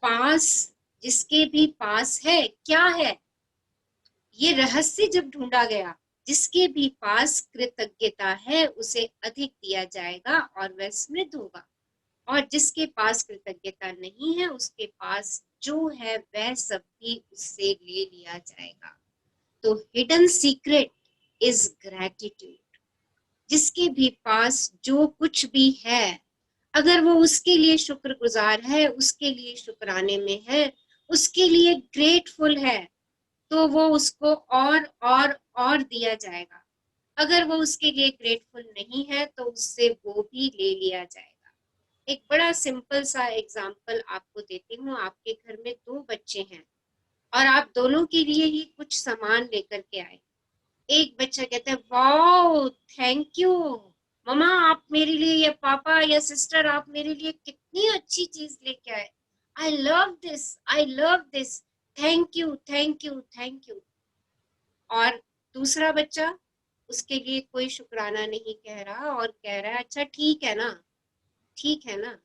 Speaker 1: पास, जिसके भी पास है, क्या है? ये रहस्य जब ढूंढा गया, जिसके भी पास कृतज्ञता है उसे अधिक दिया जाएगा और वह समृद्ध होगा, और जिसके पास कृतज्ञता नहीं है उसके पास जो है वह सब भी उससे ले लिया जाएगा। तो हिडन सीक्रेट इज ग्रैटिट्यूड। जिसके भी पास जो कुछ भी है, अगर वो उसके लिए शुक्रगुजार है, उसके लिए शुक्राने में है, उसके लिए ग्रेटफुल है, तो वो उसको और दिया जाएगा। अगर वो उसके लिए ग्रेटफुल नहीं है तो उससे वो भी ले लिया जाएगा। एक बड़ा सिंपल सा एग्जांपल आपको देती हूँ। आपके घर में 2 बच्चे हैं और आप दोनों के लिए ही कुछ सामान लेकर के आए। एक बच्चा कहता है वाओ थैंक यू मम्मा, आप मेरे लिए या पापा या सिस्टर आप मेरे लिए कितनी अच्छी चीज लेके आए, I love this, thank you thank you thank you. और दूसरा बच्चा उसके लिए कोई शुक्राना नहीं कह रहा और कह रहा है अच्छा ठीक है ना, ठीक है ना।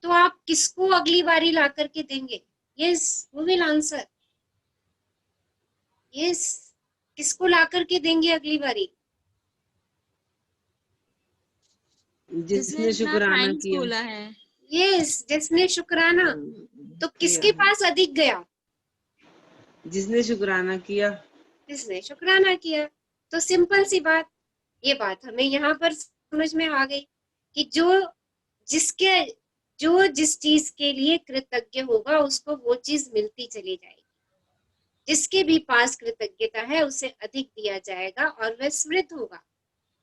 Speaker 1: तो आप किसको अगली बारी ला करके देंगे? यस, वो विल आंसर यस। किसको ला करके देंगे अगली बारी?
Speaker 13: जिसने शुक्राना किया।
Speaker 14: बोला है।
Speaker 1: यस, जिसने शुक्राना। तो किसके पास अधिक गया?
Speaker 13: जिसने शुक्राना किया।
Speaker 1: जिसने शुक्राना किया। तो सिंपल सी बात, ये बात हमें यहाँ पर समझ में आ गई कि जो जिस चीज के लिए कृतज्ञ होगा उसको वो चीज मिलती चली जाएगी। जिसके भी पास कृतज्ञता है उसे अधिक दिया जाएगा और वह समृद्ध होगा।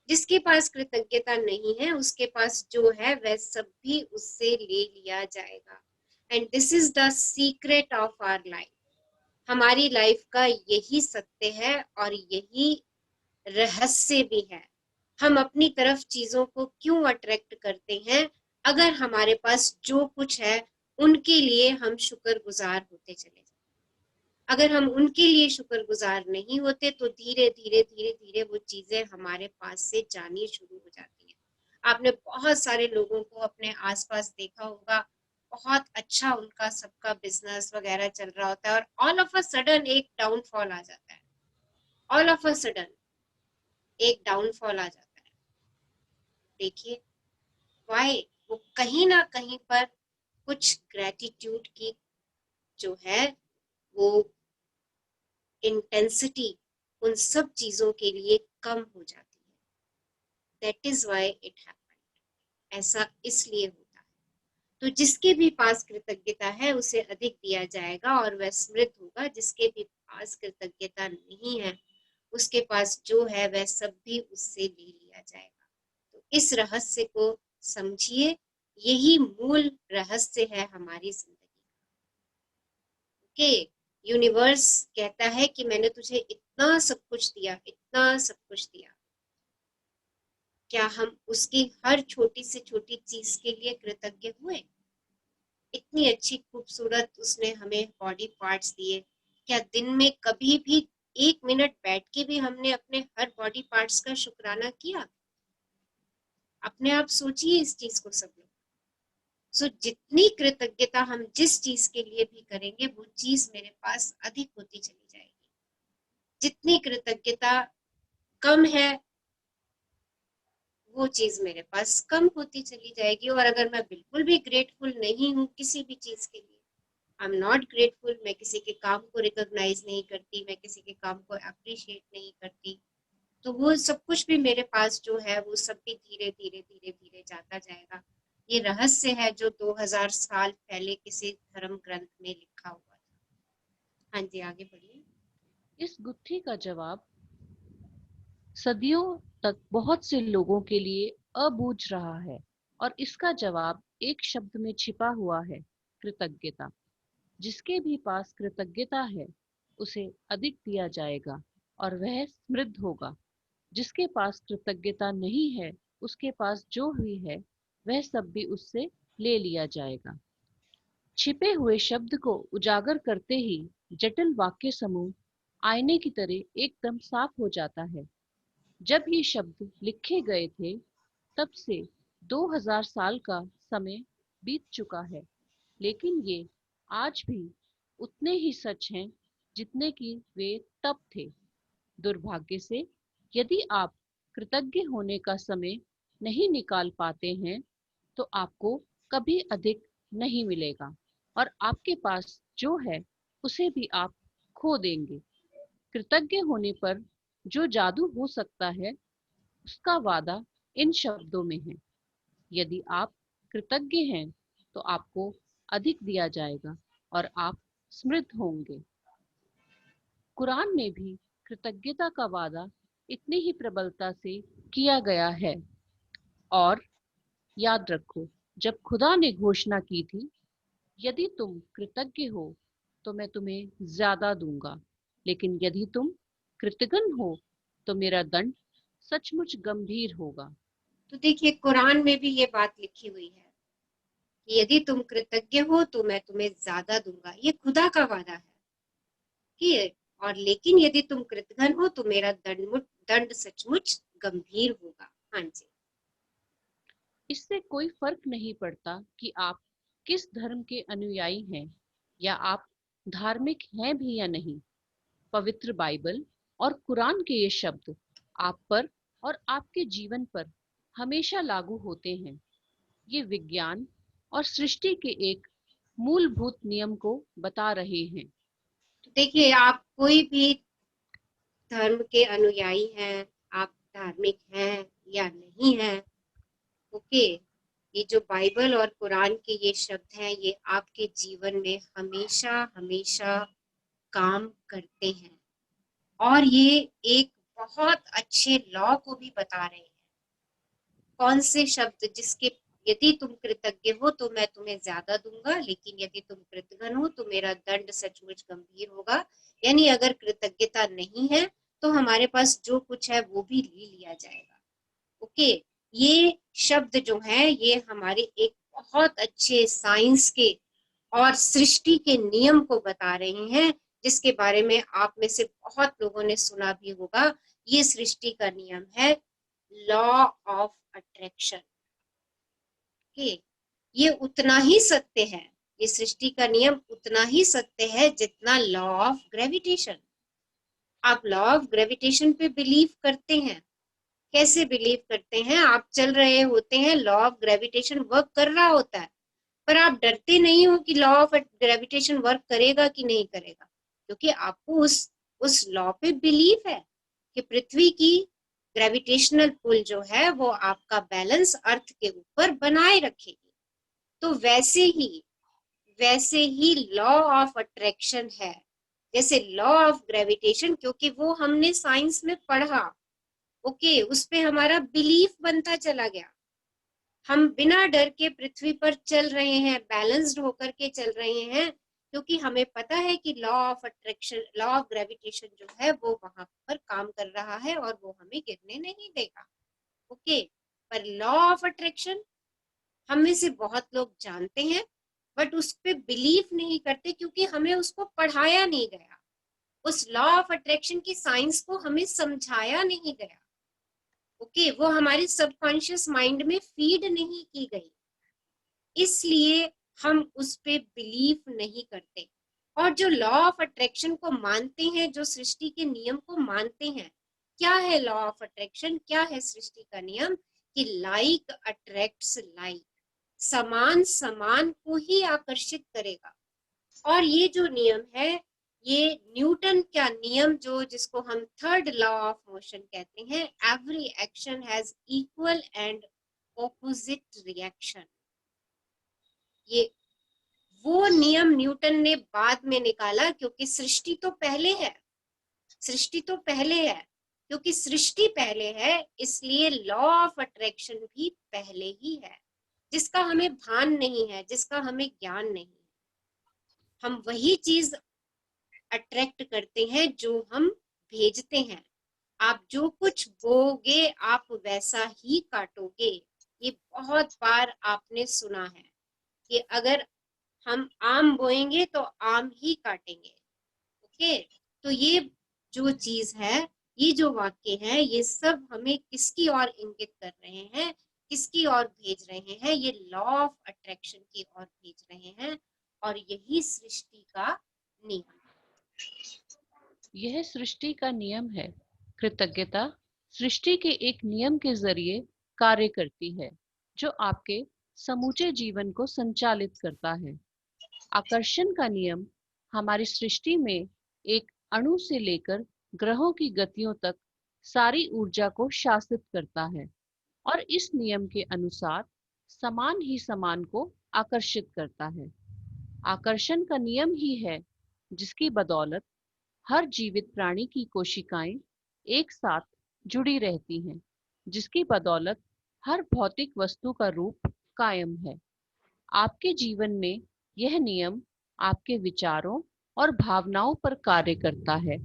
Speaker 1: जिसके पास कृतज्ञता नहीं है उसके पास जो है वह सब भी उससे ले लिया जाएगा। And this is the secret of our life. हमारी लाइफ का यही सत्य है और यही रहस्य भी है। हम अपनी तरफ चीजों को क्यों अट्रैक्ट करते हैं? अगर हमारे पास जो कुछ है उनके लिए हम शुक्रगुजार होते चले जाए। अगर हम उनके लिए शुक्रगुजार नहीं होते तो धीरे धीरे धीरे धीरे वो चीजें हमारे पास से जानी शुरू आपने बहुत सारे लोगों को अपने आसपास देखा होगा, बहुत अच्छा उनका सबका बिजनेस वगैरह चल रहा होता है और ऑल ऑफ अ सडन एक डाउनफॉल आ जाता है, ऑल ऑफ अ सडन एक डाउनफॉल आ जाता है। देखिए वाई, वो कहीं ना कहीं पर कुछ ग्रेटिट्यूड की जो है वो इंटेंसिटी उन सब चीजों के लिए कम हो जाती है। That is why it happened. ऐसा इसलिए होता है। तो जिसके भी पास कृतज्ञता है उसे अधिक दिया जाएगा और वह समृद्ध होगा। जिसके भी पास कृतज्ञता नहीं है उसके पास जो है वह सब भी उससे ले लिया जाएगा। तो इस रहस्य को समझिए, यही मूल रहस्य है हमारी जिंदगी के। यूनिवर्स कहता है कि मैंने तुझे इतना सब कुछ दिया, इतना सब कुछ दिया, क्या हम उसकी हर छोटी से छोटी चीज के लिए कृतज्ञ हुए? इतनी अच्छी खूबसूरत उसने हमें बॉडी पार्ट्स दिए, क्या दिन में कभी भी 1 मिनट बैठ के भी हमने अपने हर बॉडी पार्ट्स का शुक्राना किया? अपने आप सोचिए इस चीज को सब लोग। सो जितनी कृतज्ञता हम जिस चीज के लिए भी करेंगे वो चीज मेरे पास अधिक होती चली जाएगी। जितनी कृतज्ञता कम है वो चीज मेरे पास कम होती चली जाएगी। और अगर मैं बिल्कुल भी ग्रेटफुल नहीं हूँ किसी भी चीज के लिए, आई एम नॉट ग्रेटफुल, मैं किसी के काम को रिकॉग्नाइज नहीं करती, मैं किसी के काम को अप्रिशिएट नहीं करती, तो वो सब कुछ भी मेरे पास जो है वो सब भी धीरे धीरे धीरे धीरे जाता जाएगा। ये रहस्य है जो 2000 साल पहले किसी धर्म ग्रंथ में लिखा हुआ था। हाँ जी, आगे बढ़िए।
Speaker 12: इस गुत्थी का जवाब सदियों तक बहुत से लोगों के लिए अबूझ रहा है और इसका जवाब एक शब्द में छिपा हुआ है, कृतज्ञता। जिसके भी पास कृतज्ञता है उसे अधिक दिया जाएगा और वह समृद्ध होगा। जिसके पास कृतज्ञता नहीं है उसके पास जो भी है वह सब भी उससे ले लिया जाएगा। छिपे हुए शब्द को उजागर करते ही जटिल वाक्य समूह आईने की तरह एकदम साफ हो जाता है। जब ये शब्द लिखे गए थे तब से 2000 साल का समय बीत चुका है, लेकिन ये आज भी उतने ही सच हैं जितने कि वे तब थे। दुर्भाग्य से यदि आप कृतज्ञ होने का समय नहीं निकाल पाते हैं तो आपको कभी अधिक नहीं मिलेगा और आपके पास जो है उसे भी आप खो देंगे। कृतज्ञ होने पर जो जादू हो सकता है उसका वादा इन शब्दों में है। यदि आप कृतज्ञ हैं तो आपको अधिक दिया जाएगा और आप समृद्ध होंगे। कुरान में भी कृतज्ञता का वादा इतनी ही प्रबलता से किया गया है। और याद रखो, जब खुदा ने घोषणा की थी, यदि तुम कृतज्ञ हो तो मैं तुम्हें ज्यादा दूंगा, लेकिन यदि तुम कृतघ्न हो तो मेरा दंड सचमुच गंभीर होगा।
Speaker 1: तो देखिए कुरान में भी ये बात लिखी हुई है कि यदि तुम कृतज्ञ हो तो मैं तुम्हें ज्यादा दूंगा, ये खुदा का वादा है कि, और लेकिन यदि तुम कृतघ्न हो तो मेरा दंड सचमुच गंभीर होगा। हाँ जी।
Speaker 12: इससे कोई फर्क नहीं पड़ता कि आप किस धर्म के अनुयायी हैं या आप धार्मिक हैं भी या नहीं। पवित्र बाइबल और कुरान के ये शब्द आप पर और आपके जीवन पर हमेशा लागू होते हैं। ये विज्ञान और सृष्टि के एक मूलभूत नियम को बता रहे हैं।
Speaker 1: तो देखिए आप कोई भी धर्म के अनुयायी हैं, आप धार्मिक हैं या नहीं हैं, ओके, ये जो बाइबल और कुरान के ये शब्द हैं ये आपके जीवन में हमेशा हमेशा काम करते हैं और ये एक बहुत अच्छे लॉ को भी बता रहे हैं। कौन से शब्द? जिसके यदि तुम कृतज्ञ हो तो मैं तुम्हें ज्यादा दूंगा, लेकिन यदि तुम कृतघ्न हो तो मेरा दंड सचमुच गंभीर होगा। यानी अगर कृतज्ञता नहीं है तो हमारे पास जो कुछ है वो भी ले लिया जाएगा। ओके, ये शब्द जो है ये हमारे एक बहुत अच्छे साइंस के और सृष्टि के नियम को बता रहे हैं, जिसके बारे में आप में से बहुत लोगों ने सुना भी होगा। ये सृष्टि का नियम है लॉ ऑफ अट्रैक्शन। ओके, ये उतना ही सत्य है, ये सृष्टि का नियम उतना ही सत्य है जितना लॉ ऑफ ग्रेविटेशन। आप लॉ ऑफ ग्रेविटेशन पे बिलीव करते हैं, कैसे बिलीव करते हैं? आप चल रहे होते हैं, लॉ ऑफ ग्रेविटेशन वर्क कर रहा होता है, पर आप डरते नहीं हो कि लॉ ऑफ ग्रेविटेशन वर्क करेगा कि नहीं करेगा, क्योंकि आपको उस लॉ पे बिलीव है कि पृथ्वी की ग्रेविटेशनल पुल जो है वो आपका बैलेंस अर्थ के ऊपर बनाए रखेगी। तो वैसे ही लॉ ऑफ अट्रैक्शन है, जैसे लॉ ऑफ ग्रेविटेशन, क्योंकि वो हमने साइंस में पढ़ा, ओके, उस पे हमारा बिलीफ बनता चला गया। हम बिना डर के पृथ्वी पर चल रहे हैं, बैलेंस्ड होकर के चल रहे हैं, क्योंकि हमें पता है कि law of attraction, law of gravitation जो है वो वहां पर काम कर रहा है और वो हमें गिरने नहीं देगा। ओके, पर लॉ ऑफ अट्रैक्शन हम में से बहुत लोग जानते हैं, बट उस पर बिलीव नहीं करते, क्योंकि हमें उसको पढ़ाया नहीं गया, उस लॉ ऑफ अट्रैक्शन की साइंस को हमें समझाया नहीं गया। ओके, वो हमारी सबकॉन्शियस माइंड में फीड नहीं की गई, इसलिए हम उस पे बिलीव नहीं करते। और जो लॉ ऑफ अट्रैक्शन को मानते हैं, जो सृष्टि के नियम को मानते हैं, क्या है लॉ ऑफ अट्रैक्शन, क्या है सृष्टि का नियम? कि लाइक अट्रैक्ट्स लाइक, समान समान को ही आकर्षित करेगा। और ये जो नियम है, ये न्यूटन का नियम, जो जिसको हम थर्ड लॉ ऑफ मोशन कहते हैं, every action has equal and opposite reaction, ये वो नियम न्यूटन ने बाद में निकाला, क्योंकि सृष्टि तो पहले है, सृष्टि तो पहले है, क्योंकि सृष्टि पहले है इसलिए लॉ ऑफ अट्रैक्शन भी पहले ही है, जिसका हमें भान नहीं है, जिसका हमें ज्ञान नहीं है। हम वही चीज अट्रैक्ट करते हैं जो हम भेजते हैं। आप जो कुछ बोओगे आप वैसा ही काटोगे, ये बहुत बार आपने सुना है कि अगर हम आम बोएंगे तो आम ही काटेंगे। ओके, तो ये जो चीज है, ये जो वाक्य है, ये सब हमें किसकी ओर इंगित कर रहे हैं, किसकी ओर भेज रहे हैं? ये लॉ ऑफ अट्रैक्शन की ओर भेज रहे हैं, और यही सृष्टि का नियम।
Speaker 12: यह सृष्टि का नियम है। कृतज्ञता सृष्टि के एक नियम के जरिए कार्य करती है, जो आपके समूचे जीवन को संचालित करता है। आकर्षण का नियम हमारी सृष्टि में एक अणु से लेकर ग्रहों की गतियों तक सारी ऊर्जा को शासित करता है, और इस नियम के अनुसार समान ही समान को आकर्षित करता है। आकर्षण का नियम ही है जिसकी बदौलत हर जीवित प्राणी की कोशिकाएं एक साथ जुड़ी रहती हैं, जिसकी बदौलत हर भौतिक वस्तु का रूप कायम है। आपके जीवन में यह नियम आपके विचारों और भावनाओं पर कार्य करता है,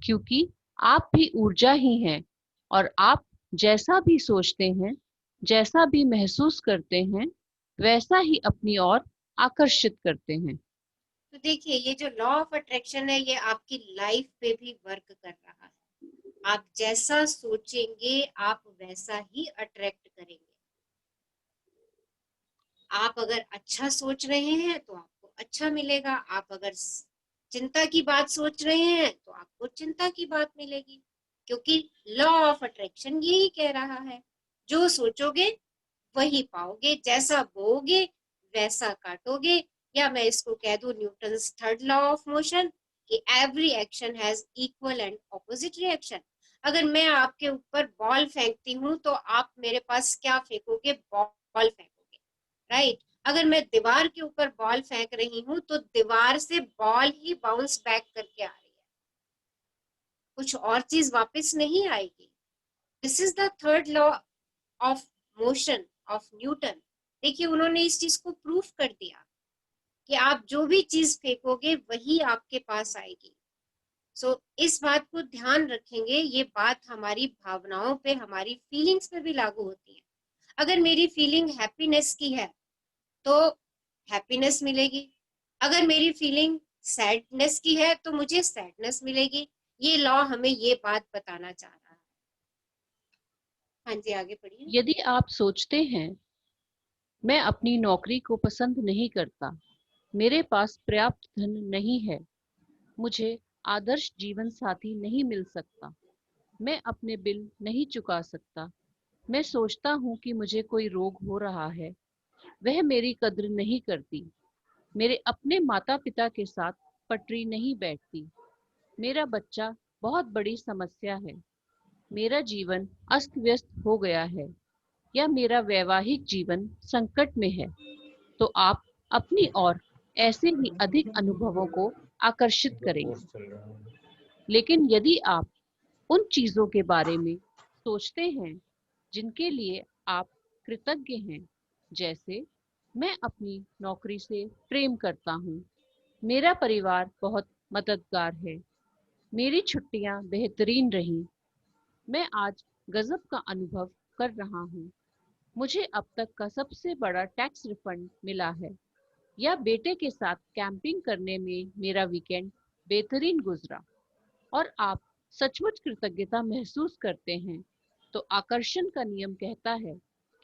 Speaker 12: क्योंकि आप भी ऊर्जा ही हैं, और आप जैसा भी सोचते हैं, जैसा भी महसूस करते हैं, वैसा ही अपनी ओर आकर्षित करते हैं।
Speaker 1: तो देखिए, ये जो लॉ ऑफ अट्रैक्शन है, ये आपकी लाइफ पे भी वर्क कर रहा है। आप जैसा सोचेंगे आप वैसा ही अट्रैक्ट करेंगे। आप अगर अच्छा सोच रहे हैं तो आपको अच्छा मिलेगा, आप अगर चिंता की बात सोच रहे हैं तो आपको चिंता की बात मिलेगी, क्योंकि लॉ ऑफ अट्रैक्शन यही कह रहा है, जो सोचोगे वही पाओगे, जैसा बोओगे वैसा काटोगे। या मैं इसको कह दूं Newton's third law of motion, कि every action has equal and opposite reaction. अगर मैं आपके ऊपर बॉल फेंकती हूँ तो आप मेरे पास क्या फेंकोगे? Ball फेंकोगे, right? अगर मैं दीवार के ऊपर बॉल फेंक रही हूँ तो दीवार से बॉल ही बाउंस बैक करके आ रही है, कुछ और चीज वापस नहीं आएगी। This is the third law of motion of Newton. देखिए, उन्होंने इस चीज को प्रूफ कर दिया कि आप जो भी चीज फेंकोगे वही आपके पास आएगी। सो इस बात को ध्यान रखेंगे, ये बात हमारी भावनाओं पे, हमारी फीलिंग्स पे भी लागू होती है। अगर मेरी फीलिंग हैप्पीनेस की है तो हैप्पीनेस मिलेगी, अगर मेरी फीलिंग सैडनेस की है तो मुझे सैडनेस मिलेगी। ये लॉ हमें ये बात बताना चाह रहा है। हाँ जी, आगे पढ़िए।
Speaker 12: यदि आप सोचते हैं मैं अपनी नौकरी को पसंद नहीं करता। मेरे पास पर्याप्त धन नहीं है। मुझे आदर्श जीवन साथी नहीं मिल सकता। मैं अपने बिल नहीं चुका सकता। मैं सोचता हूँ कि मुझे कोई रोग हो रहा है। वह मेरी कद्र नहीं करती। मेरे अपने माता पिता के साथ पटरी नहीं बैठती। मेरा बच्चा बहुत बड़ी समस्या है। मेरा जीवन अस्त व्यस्त हो गया है या मेरा वैवाहिक जीवन संकट में है। तो आप अपनी ओर ऐसे ही अधिक अनुभवों को आकर्षित करेंगे। लेकिन यदि आप उन चीजों के बारे में सोचते हैं जिनके लिए आप कृतज्ञ हैं, जैसे मैं अपनी नौकरी से प्रेम करता हूँ, मेरा परिवार बहुत मददगार है, मेरी छुट्टियां बेहतरीन रहीं, मैं आज गजब का अनुभव कर रहा हूँ, मुझे अब तक का सबसे बड़ा टैक्स रिफंड मिला है, या बेटे के साथ कैंपिंग करने में मेरा वीकेंड बेहतरीन गुजरा, और आप सचमुच कृतज्ञता महसूस करते हैं, तो आकर्षण का नियम कहता है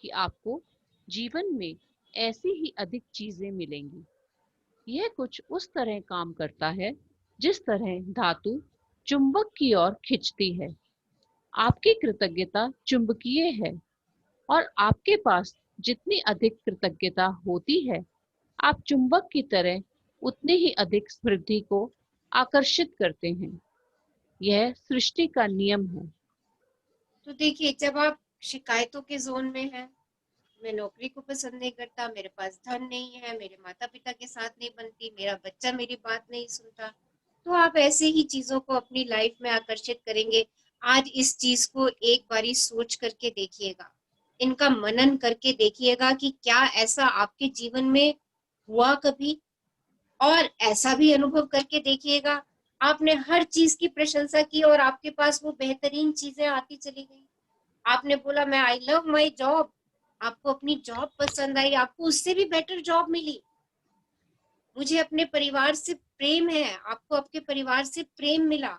Speaker 12: कि आपको जीवन में ऐसी ही अधिक चीजें मिलेंगी। यह कुछ उस तरह काम करता है जिस तरह धातु चुंबक की ओर खींचती है। आपकी कृतज्ञता चुंबकीय है, और आपके पास जितनी अधिक कृतज्ञता होती है, आप चुंबक की तरह उतनी ही अधिक समृद्धि को आकर्षित करते हैं। यह सृष्टि का नियम है।
Speaker 1: तो देखिए, जब आप शिकायतों के जोन में हैं, मैं नौकरी को पसंद नहीं करता, मेरे पास धन नहीं है, मेरे माता पिता के साथ नहीं बनती, मेरा बच्चा मेरी बात नहीं सुनता, तो आप ऐसे ही चीजों को अपनी लाइफ में आकर्षित करेंगे। आज इस चीज को एक बारी सोच करके देखिएगा, इनका मनन करके देखिएगा कि क्या ऐसा आपके जीवन में हुआ कभी, और ऐसा भी अनुभव करके देखिएगा आपने हर चीज की प्रशंसा की और आपके पास वो बेहतरीन चीजें आती चली गई। आपने बोला मैं आई लव माई जॉब, आपको अपनी जॉब पसंद आई, आपको उससे भी बेटर जॉब मिली। मुझे अपने परिवार से प्रेम है, आपको आपके परिवार से प्रेम मिला।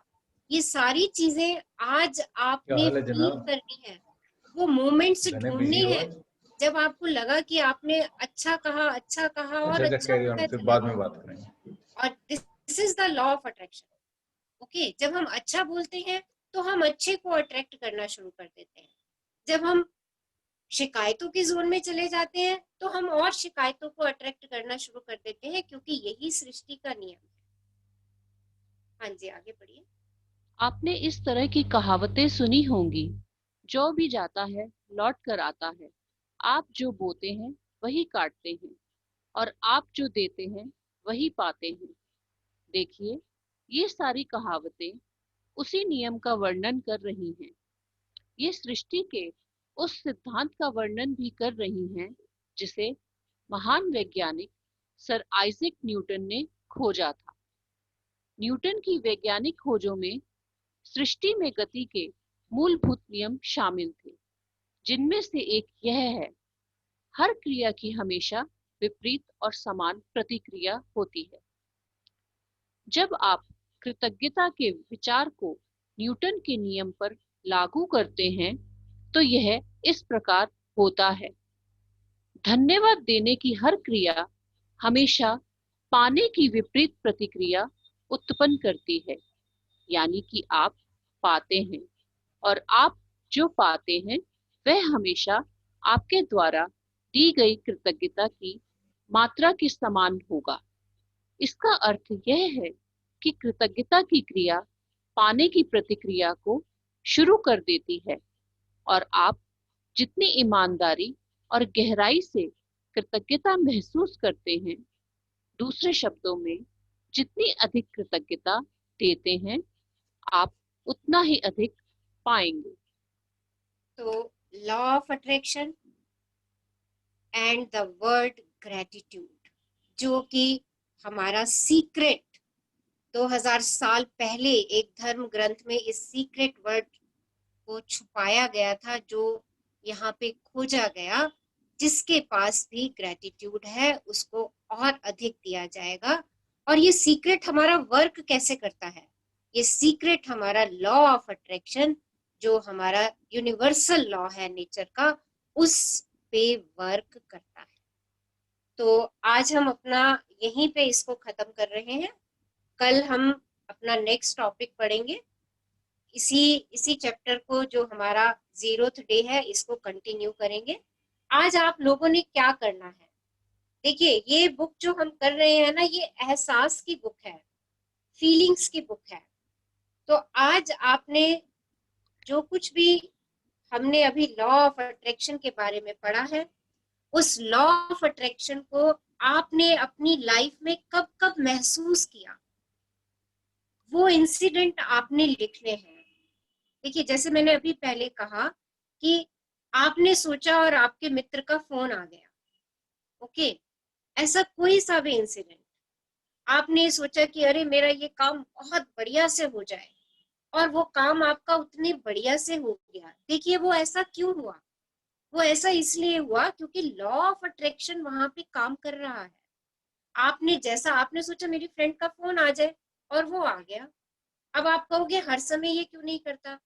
Speaker 1: ये सारी चीजें आज आपने फील करनी है, वो मोमेंट्स ढूंढने हैं जब आपको लगा कि आपने अच्छा कहा और अच्छा होता
Speaker 14: फिर
Speaker 1: चला
Speaker 14: बाद में
Speaker 1: गया।
Speaker 14: बात करेंगे।
Speaker 1: और this is the law of attraction. Okay, जब हम अच्छा बोलते हैं तो हम अच्छे को अट्रैक्ट करना शुरू कर देते हैं। जब हम शिकायतों के जोन में चले जाते हैं तो हम और शिकायतों को अट्रैक्ट करना शुरू कर देते हैं, क्योंकि यही सृष्टि का नियम है। हाँ जी, आगे बढ़िए।
Speaker 12: आपने इस तरह की कहावतें सुनी होंगी, जो भी जाता है लौट कर आता है। आप जो बोते हैं वही काटते हैं, और आप जो देते हैं वही पाते हैं। देखिए, ये सारी कहावतें उसी नियम का वर्णन कर रही हैं। ये सृष्टि के उस सिद्धांत का वर्णन भी कर रही हैं जिसे महान वैज्ञानिक सर आइजैक न्यूटन ने खोजा था। न्यूटन की वैज्ञानिक खोजों में सृष्टि में गति के मूलभूत नियम शामिल थे, जिनमें से एक यह है, हर क्रिया की हमेशा विपरीत और समान प्रतिक्रिया होती है। जब आप कृतज्ञता के विचार को न्यूटन के नियम पर लागू करते हैं, तो यह इस प्रकार होता है। धन्यवाद देने की हर क्रिया हमेशा पाने की विपरीत प्रतिक्रिया उत्पन्न करती है, यानी कि आप पाते हैं, और आप जो पाते हैं वह हमेशा आपके द्वारा दी गई कृतज्ञता की मात्रा के समान होगा। इसका अर्थ यह है कि कृतज्ञता की क्रिया पाने की प्रतिक्रिया को शुरू कर देती है, और आप जितनी ईमानदारी और गहराई से कृतज्ञता महसूस करते हैं, दूसरे शब्दों में जितनी अधिक कृतज्ञता देते हैं, आप उतना ही अधिक पाएंगे।
Speaker 1: तो law of attraction and the word gratitude, जो कि हमारा सीक्रेट 2000 साल पहले एक धर्म ग्रंथ में इस सीक्रेट वर्ड को छुपाया गया था, जो यहाँ पे खोजा गया। जिसके पास भी ग्रेटिट्यूड है उसको और अधिक दिया जाएगा। और ये सीक्रेट हमारा वर्क कैसे करता है? ये सीक्रेट हमारा लॉ ऑफ अट्रैक्शन, जो हमारा यूनिवर्सल लॉ है नेचर का, उस पे वर्क करता है। तो आज हम अपना यहीं पे इसको खत्म कर रहे हैं। कल हम अपना नेक्स्ट टॉपिक पढ़ेंगे। इसी चैप्टर को जो हमारा 0th डे है इसको कंटिन्यू करेंगे। आज आप लोगों ने क्या करना है, देखिए ये बुक जो हम कर रहे हैं ना, ये एहसास की बुक है, फीलिंग्स की बुक है। तो आज आपने जो कुछ भी हमने अभी लॉ ऑफ अट्रैक्शन के बारे में पढ़ा है, उस लॉ ऑफ अट्रैक्शन को आपने अपनी लाइफ में कब कब महसूस किया, वो इंसिडेंट आपने लिखने हैं। देखिए जैसे मैंने अभी पहले कहा कि आपने सोचा और आपके मित्र का फोन आ गया, ओके, ऐसा कोई सा भी इंसिडेंट, आपने सोचा कि अरे मेरा ये काम बहुत बढ़िया से हो जाए, और वो काम आपका उतने बढ़िया से हो गया। देखिए वो ऐसा क्यों हुआ, वो ऐसा इसलिए हुआ क्योंकि लॉ ऑफ अट्रैक्शन वहां पे काम कर रहा है। आपने सोचा मेरी फ्रेंड का फोन आ जाए और वो आ गया। अब आप कहोगे हर समय ये क्यों नहीं करता?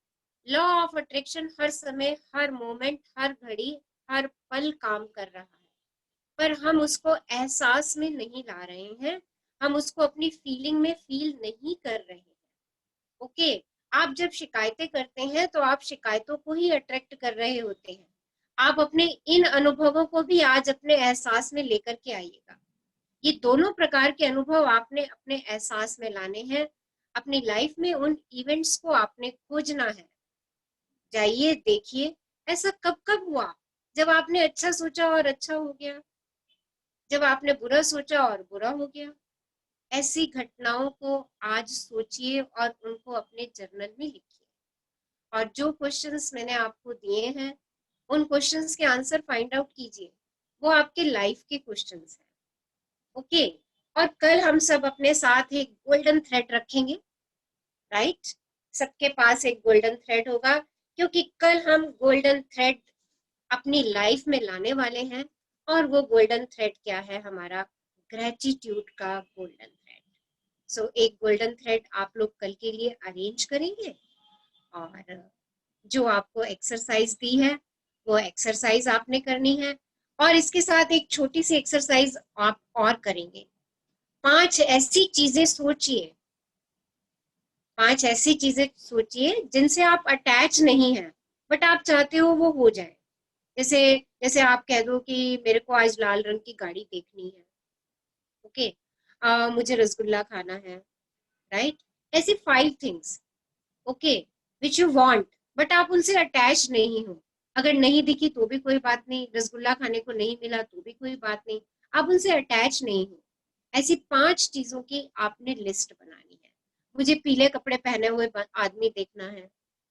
Speaker 1: लॉ ऑफ अट्रैक्शन हर समय, हर मोमेंट, हर घड़ी, हर पल काम कर रहा है, पर हम उसको एहसास में नहीं ला रहे हैं, हम उसको अपनी फीलिंग में फील नहीं कर रहे हैं। ओके, आप जब शिकायतें करते हैं तो आप शिकायतों को ही अट्रैक्ट कर रहे होते हैं। आप अपने इन अनुभवों को भी आज अपने एहसास में लेकर के आइएगा। ये दोनों प्रकार के अनुभव आपने अपने एहसास में लाने हैं। अपनी लाइफ में उन इवेंट्स को आपने खोजना है। जाइए देखिए ऐसा कब कब हुआ, जब आपने अच्छा सोचा और अच्छा हो गया, जब आपने बुरा सोचा और बुरा हो गया। ऐसी घटनाओं को आज सोचिए और उनको अपने जर्नल में लिखिए। और जो क्वेश्चंस मैंने आपको दिए हैं, उन क्वेश्चंस के आंसर फाइंड आउट कीजिए, वो आपके लाइफ के क्वेश्चंस हैं। ओके, और कल हम सब अपने साथ एक गोल्डन थ्रेड रखेंगे, राइट? सबके पास एक गोल्डन थ्रेड होगा, क्योंकि कल हम गोल्डन थ्रेड अपनी लाइफ में लाने वाले हैं। और वो गोल्डन थ्रेड क्या है? हमारा ग्रेटिट्यूड का गोल्डन थ्रेड। सो एक गोल्डन थ्रेड आप लोग कल के लिए अरेंज करेंगे, और जो आपको एक्सरसाइज दी है वो एक्सरसाइज आपने करनी है। और इसके साथ एक छोटी सी एक्सरसाइज आप और करेंगे। 5 ऐसी चीजें सोचिए, 5 ऐसी चीजें सोचिए जिनसे आप अटैच नहीं हैं, बट आप चाहते हो वो हो जाए। जैसे जैसे आप कह दो कि मेरे को आज लाल रंग की गाड़ी देखनी है, ओके, मुझे रसगुल्ला खाना है, राइट? ऐसी 5 things, okay, which you want, but आप उनसे अटैच नहीं हो। अगर नहीं दिखी तो भी कोई बात नहीं, रसगुल्ला खाने को नहीं मिला तो भी कोई बात नहीं, आप उनसे अटैच नहीं हो। ऐसी 5 चीजों की आपने लिस्ट बनानी है। मुझे पीले कपड़े पहने हुए आदमी देखना है,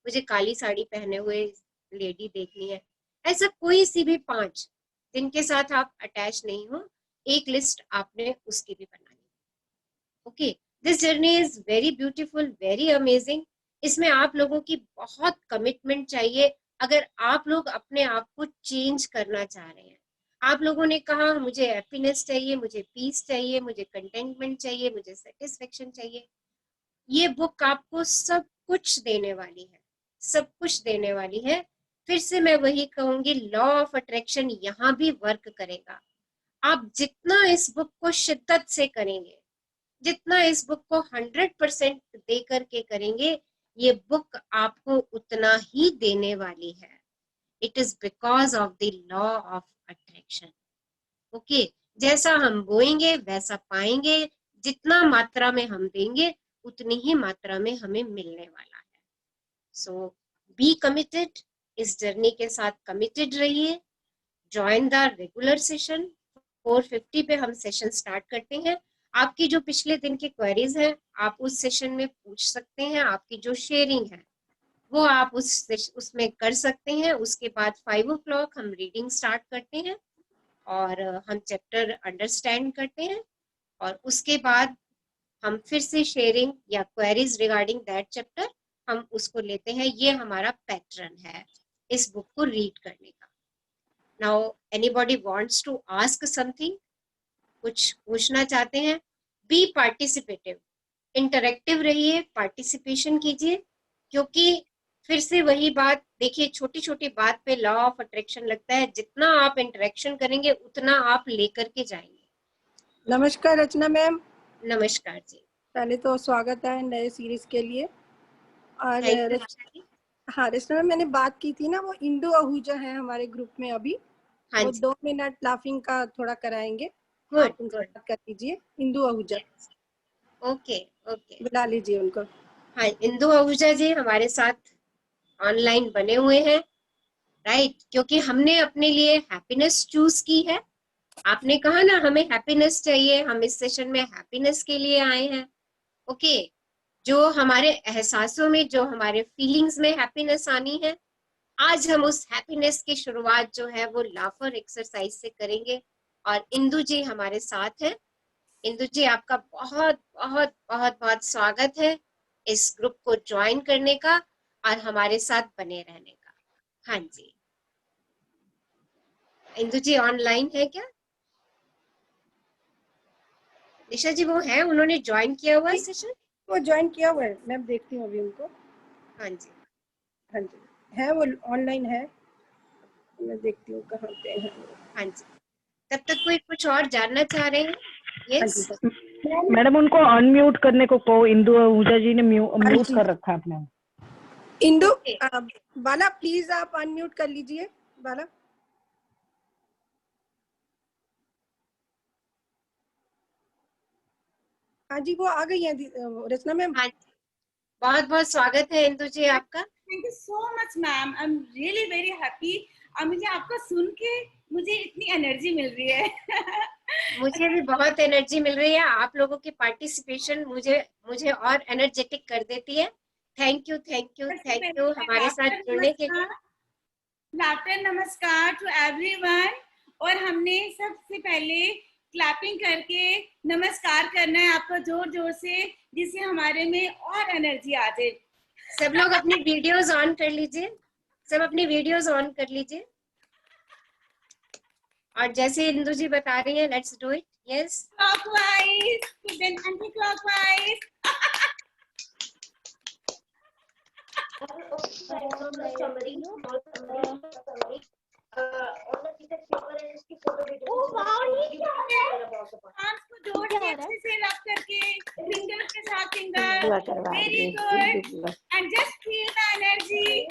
Speaker 1: मुझे काली साड़ी पहने हुए लेडी देखनी है। ऐसा कोई सी भी 5 जिनके साथ आप अटैच नहीं हो, एक लिस्ट आपने उसकी भी बनानी है। Okay, this journey is very beautiful, very amazing. इसमें आप लोगों की बहुत कमिटमेंट चाहिए। अगर आप लोग अपने आप को चेंज करना चाह रहे हैं, आप लोगों ने कहा मुझे हैप्पीनेस चाहिए, मुझे पीस चाहिए, मुझे कंटेंटमेंट चाहिए, मुझे सेटिस्फेक्शन चाहिए, ये बुक आपको सब कुछ देने वाली है, सब कुछ देने वाली है। फिर से मैं वही कहूंगी, लॉ ऑफ अट्रैक्शन यहाँ भी वर्क करेगा। आप जितना इस बुक को शिद्दत से करेंगे, जितना इस बुक को 100% दे करके करेंगे, ये बुक आपको उतना ही देने वाली है। It is because of the law of attraction. Okay, जैसा हम बोएंगे वैसा पाएंगे, जितना मात्रा में हम देंगे उतनी ही मात्रा में हमें मिलने वाला है। सो बी कमिटेड, इस जर्नी के साथ कमिटेड रहिए। Join the regular session. 4:50 पे हम सेशन स्टार्ट करते हैं। आपकी जो पिछले दिन की क्वेरीज हैं आप उस सेशन में पूछ सकते हैं। आपकी जो शेयरिंग है वो आप उसमें कर सकते हैं। उसके बाद 5 o'clock हम रीडिंग स्टार्ट करते हैं और हम चैप्टर अंडरस्टैंड करते हैं, और उसके बाद हम फिर से शेयरिंग या क्वेरीज रिगार्डिंग दैट चैप्टर हम उसको लेते हैं। ये हमारा पैटर्न है इस बुक को रीड करने का। Now anybody wants to ask something, कुछ पूछना चाहते हैं? बी पार्टिसिपेटिव, इंटरेक्टिव रहिए, पार्टिसिपेशन कीजिए, क्योंकि फिर से वही बात देखिए, छोटी छोटी बात पे लॉ ऑफ अट्रैक्शन लगता है, जितना आप इंटरेक्शन करेंगे उतना आप लेकर के जाएंगे।
Speaker 14: नमस्कार रचना मैम।
Speaker 1: नमस्कार जी।
Speaker 14: पहले तो स्वागत है नए सीरीज के लिए। और
Speaker 1: थैंक यू।
Speaker 14: हाँ रचना मैम, मैंने बात की थी ना, वो इंदु आहूजा है हमारे ग्रुप में अभी।
Speaker 1: हाँ
Speaker 14: वो
Speaker 1: जी।
Speaker 14: 2 मिनट लाफिंग का थोड़ा कराएंगे।
Speaker 1: गुड
Speaker 14: आप उनसे बात कर लीजिए। इंदु आहूजा।
Speaker 1: ओके ओके,
Speaker 14: बुला लीजिए उनको।
Speaker 1: हाँ, इंदु आहूजा जी हमारे साथ ऑनलाइन बने हुए हैं, राइट, क्योंकि हमने अपने लिए हैप्पीनेस चूज की है। आपने कहा ना हमें हैप्पीनेस चाहिए, हम इस सेशन में हैप्पीनेस के लिए आए हैं। ओके, जो हमारे एहसासों में, जो हमारे फीलिंग्स में हैप्पीनेस आनी है, आज हम उस हैप्पीनेस की शुरुआत जो है वो लाफर एक्सरसाइज से करेंगे। और इंदु जी हमारे साथ हैं। इंदु जी, आपका बहुत बहुत बहुत बहुत स्वागत है इस ग्रुप को ज्वाइन करने का और हमारे साथ बने रहने का। हाँ जी, इंदु जी ऑनलाइन है क्या? निशा जी वो है, उन्होंने ज्वाइन किया हुआ है सेशन।
Speaker 14: वो ज्वाइन किया हुआ है, मैं देखती हूँ अभी उनको।
Speaker 1: हाँ जी,
Speaker 14: हाँ जी है, वो ऑनलाइन है, मैं देखती हूँ कहाँ पे है।
Speaker 1: हाँ जी, तब तक कोई कुछ और जानना चाह रहे हैं? यस
Speaker 15: मैडम, उनको अनम्यूट करने को कहो। इंदु आहूजा जी ने म्यूट कर रखा है अपने।
Speaker 14: इंदु बाला प्लीज आप अनम्यूट कर लीजिए। बाला हाँ जी, वो आ गई है रचना मैम।
Speaker 1: हाँ जी, बहुत बहुत स्वागत है इंदु जी आपका।
Speaker 16: Thank you so much ma'am, I am really very happy. मुझे आपका सुन के मुझे इतनी एनर्जी मिल रही है।
Speaker 1: मुझे भी बहुत एनर्जी मिल रही है। आप लोगों की पार्टिसिपेशन मुझे और एनर्जेटिक कर देती है। Thank you thank you thank you हमारे साथ जुड़ने के लिए।
Speaker 16: लाफ्टर नमस्कार टू एवरीवन। और हमने सबसे पहले क्लैपिंग करके नमस्कार करना है आपका जोर जोर से, जिससे हमारे में और एनर्जी आ जाए।
Speaker 1: सब लोग अपनी वीडियोस ऑन कर लीजिए, सब अपनी वीडियोस ऑन कर लीजिए। और जैसे इंदु जी बता रही है, let's do it. Yes,
Speaker 16: clockwise then anti clockwise. जोड़ के अच्छे से रब करके फिंगर के साथ finger. Very good and just feel the energy.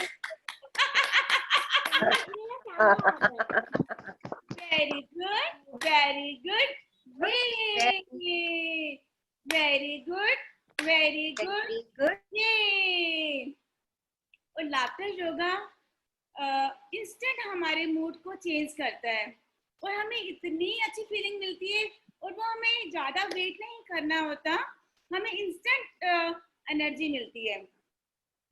Speaker 16: Very good very good very good very good ये। और लाफ्टर योगा इंस्टेंट हमारे मूड को चेंज करता है और हमें इतनी अच्छी फीलिंग मिलती है। और वो हमें ज्यादा वेट नहीं करना होता, हमें इंस्टेंट एनर्जी मिलती है।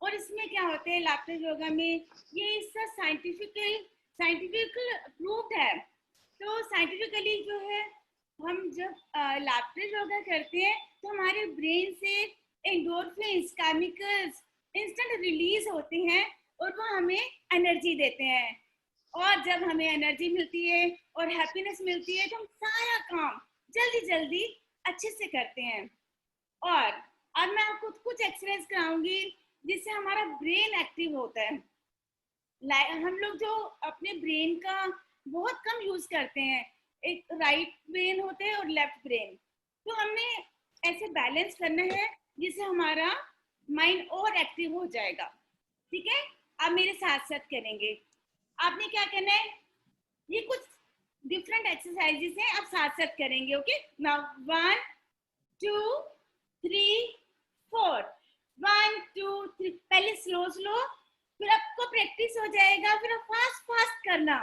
Speaker 16: और इसमें क्या होता है लाफ्टर योगा में, ये इसका साइंटिफिकली प्रूव्ड है। तो साइंटिफिकली जो है, हम जब लाफ्टर योगा करते हैं तो हमारे ब्रेन से एंडोर्फिन्स केमिकल्स इंस्टेंट रिलीज होते हैं और वो हमें एनर्जी देते हैं। और जब हमें एनर्जी मिलती है और हैप्पीनेस मिलती है तो हम सारा काम जल्दी जल्दी अच्छे से करते हैं। और अब मैं आपको कुछ एक्सरसाइज कराऊंगी जिससे हमारा ब्रेन एक्टिव होता है। हम लोग जो अपने ब्रेन का बहुत कम यूज करते हैं, एक राइट ब्रेन होता है और लेफ्ट ब्रेन, तो हमें ऐसे बैलेंस करना है जिससे हमारा माइंड और एक्टिव हो जाएगा। ठीक है, आप मेरे साथ साथ करेंगे। आपने क्या करना है, ये कुछ डिफरेंट एक्सरसाइजेस हैं, आप साथ साथ करेंगे। Okay, now 1 2 3 4 1 2 3। पहले स्लो स्लो, फिर आपको प्रैक्टिस हो जाएगा, फिर आप फास्ट फास्ट करना।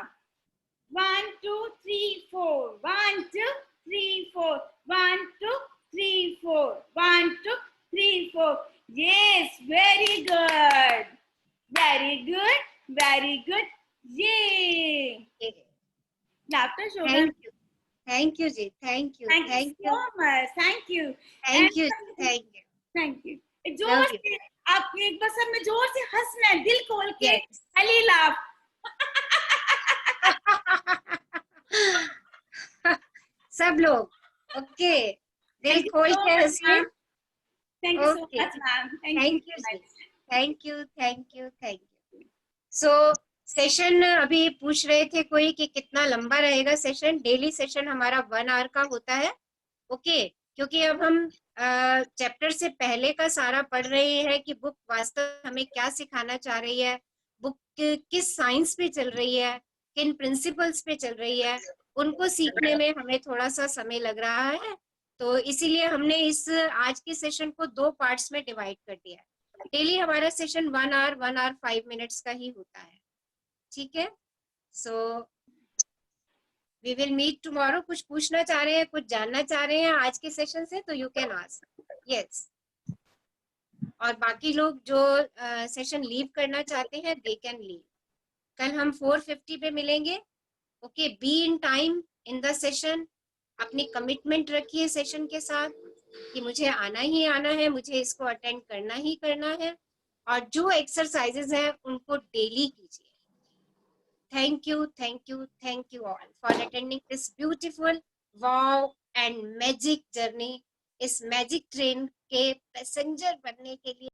Speaker 16: 1 2 3 4 1 2 3 4 1 2 3 4 1 2 3 4। Yes, very good, very good, very good. Yay! Laughter show.
Speaker 1: Thank you ji, thank you
Speaker 16: so much. Thank you.
Speaker 1: Thank you, thank you.
Speaker 16: Thank you. जोर से आप एक बार सब में जोर से हंसना है, दिल खोल के। अली लाफ।
Speaker 1: सब लोग ओके, दिल खोल के हंसिए।
Speaker 16: Thank you so much, ma'am.
Speaker 1: Thank you ji, thank you thank you thank you. So session अभी पूछ रहे थे कोई कि कितना लंबा रहेगा सेशन। डेली सेशन हमारा 1 आवर का होता है, ओके। क्योंकि अब हम चैप्टर से पहले का सारा पढ़ रहे हैं कि बुक वास्तव हमें क्या सिखाना चाह रही है, बुक किस साइंस पे चल रही है, किन प्रिंसिपल्स पे चल रही है, उनको सीखने में हमें थोड़ा सा समय लग रहा है। तो इसीलिए हमने इस आज के सेशन को 2 पार्ट्स में डिवाइड कर दिया है। डेली हमारा सेशन 1 आवर 1 आवर 5 मिनट्स का ही होता है, ठीक है। So we will meet tomorrow. कुछ पूछना चाह रहे हैं, कुछ जानना चाह रहे हैं आज के सेशन से, तो यू कैन आस्क। यस, और बाकी लोग जो सेशन लीव करना चाहते हैं दे कैन लीव। कल हम 4:50 पे मिलेंगे, okay. Be in time in the session. अपनी कमिटमेंट रखिए सेशन के साथ कि मुझे आना ही आना है, मुझे इसको अटेंड करना ही करना है, और जो एक्सरसाइजेज हैं उनको डेली कीजिए। Thank you all for attending this beautiful, wow and magic journey. इस मैजिक ट्रेन के पैसेंजर बनने के लिए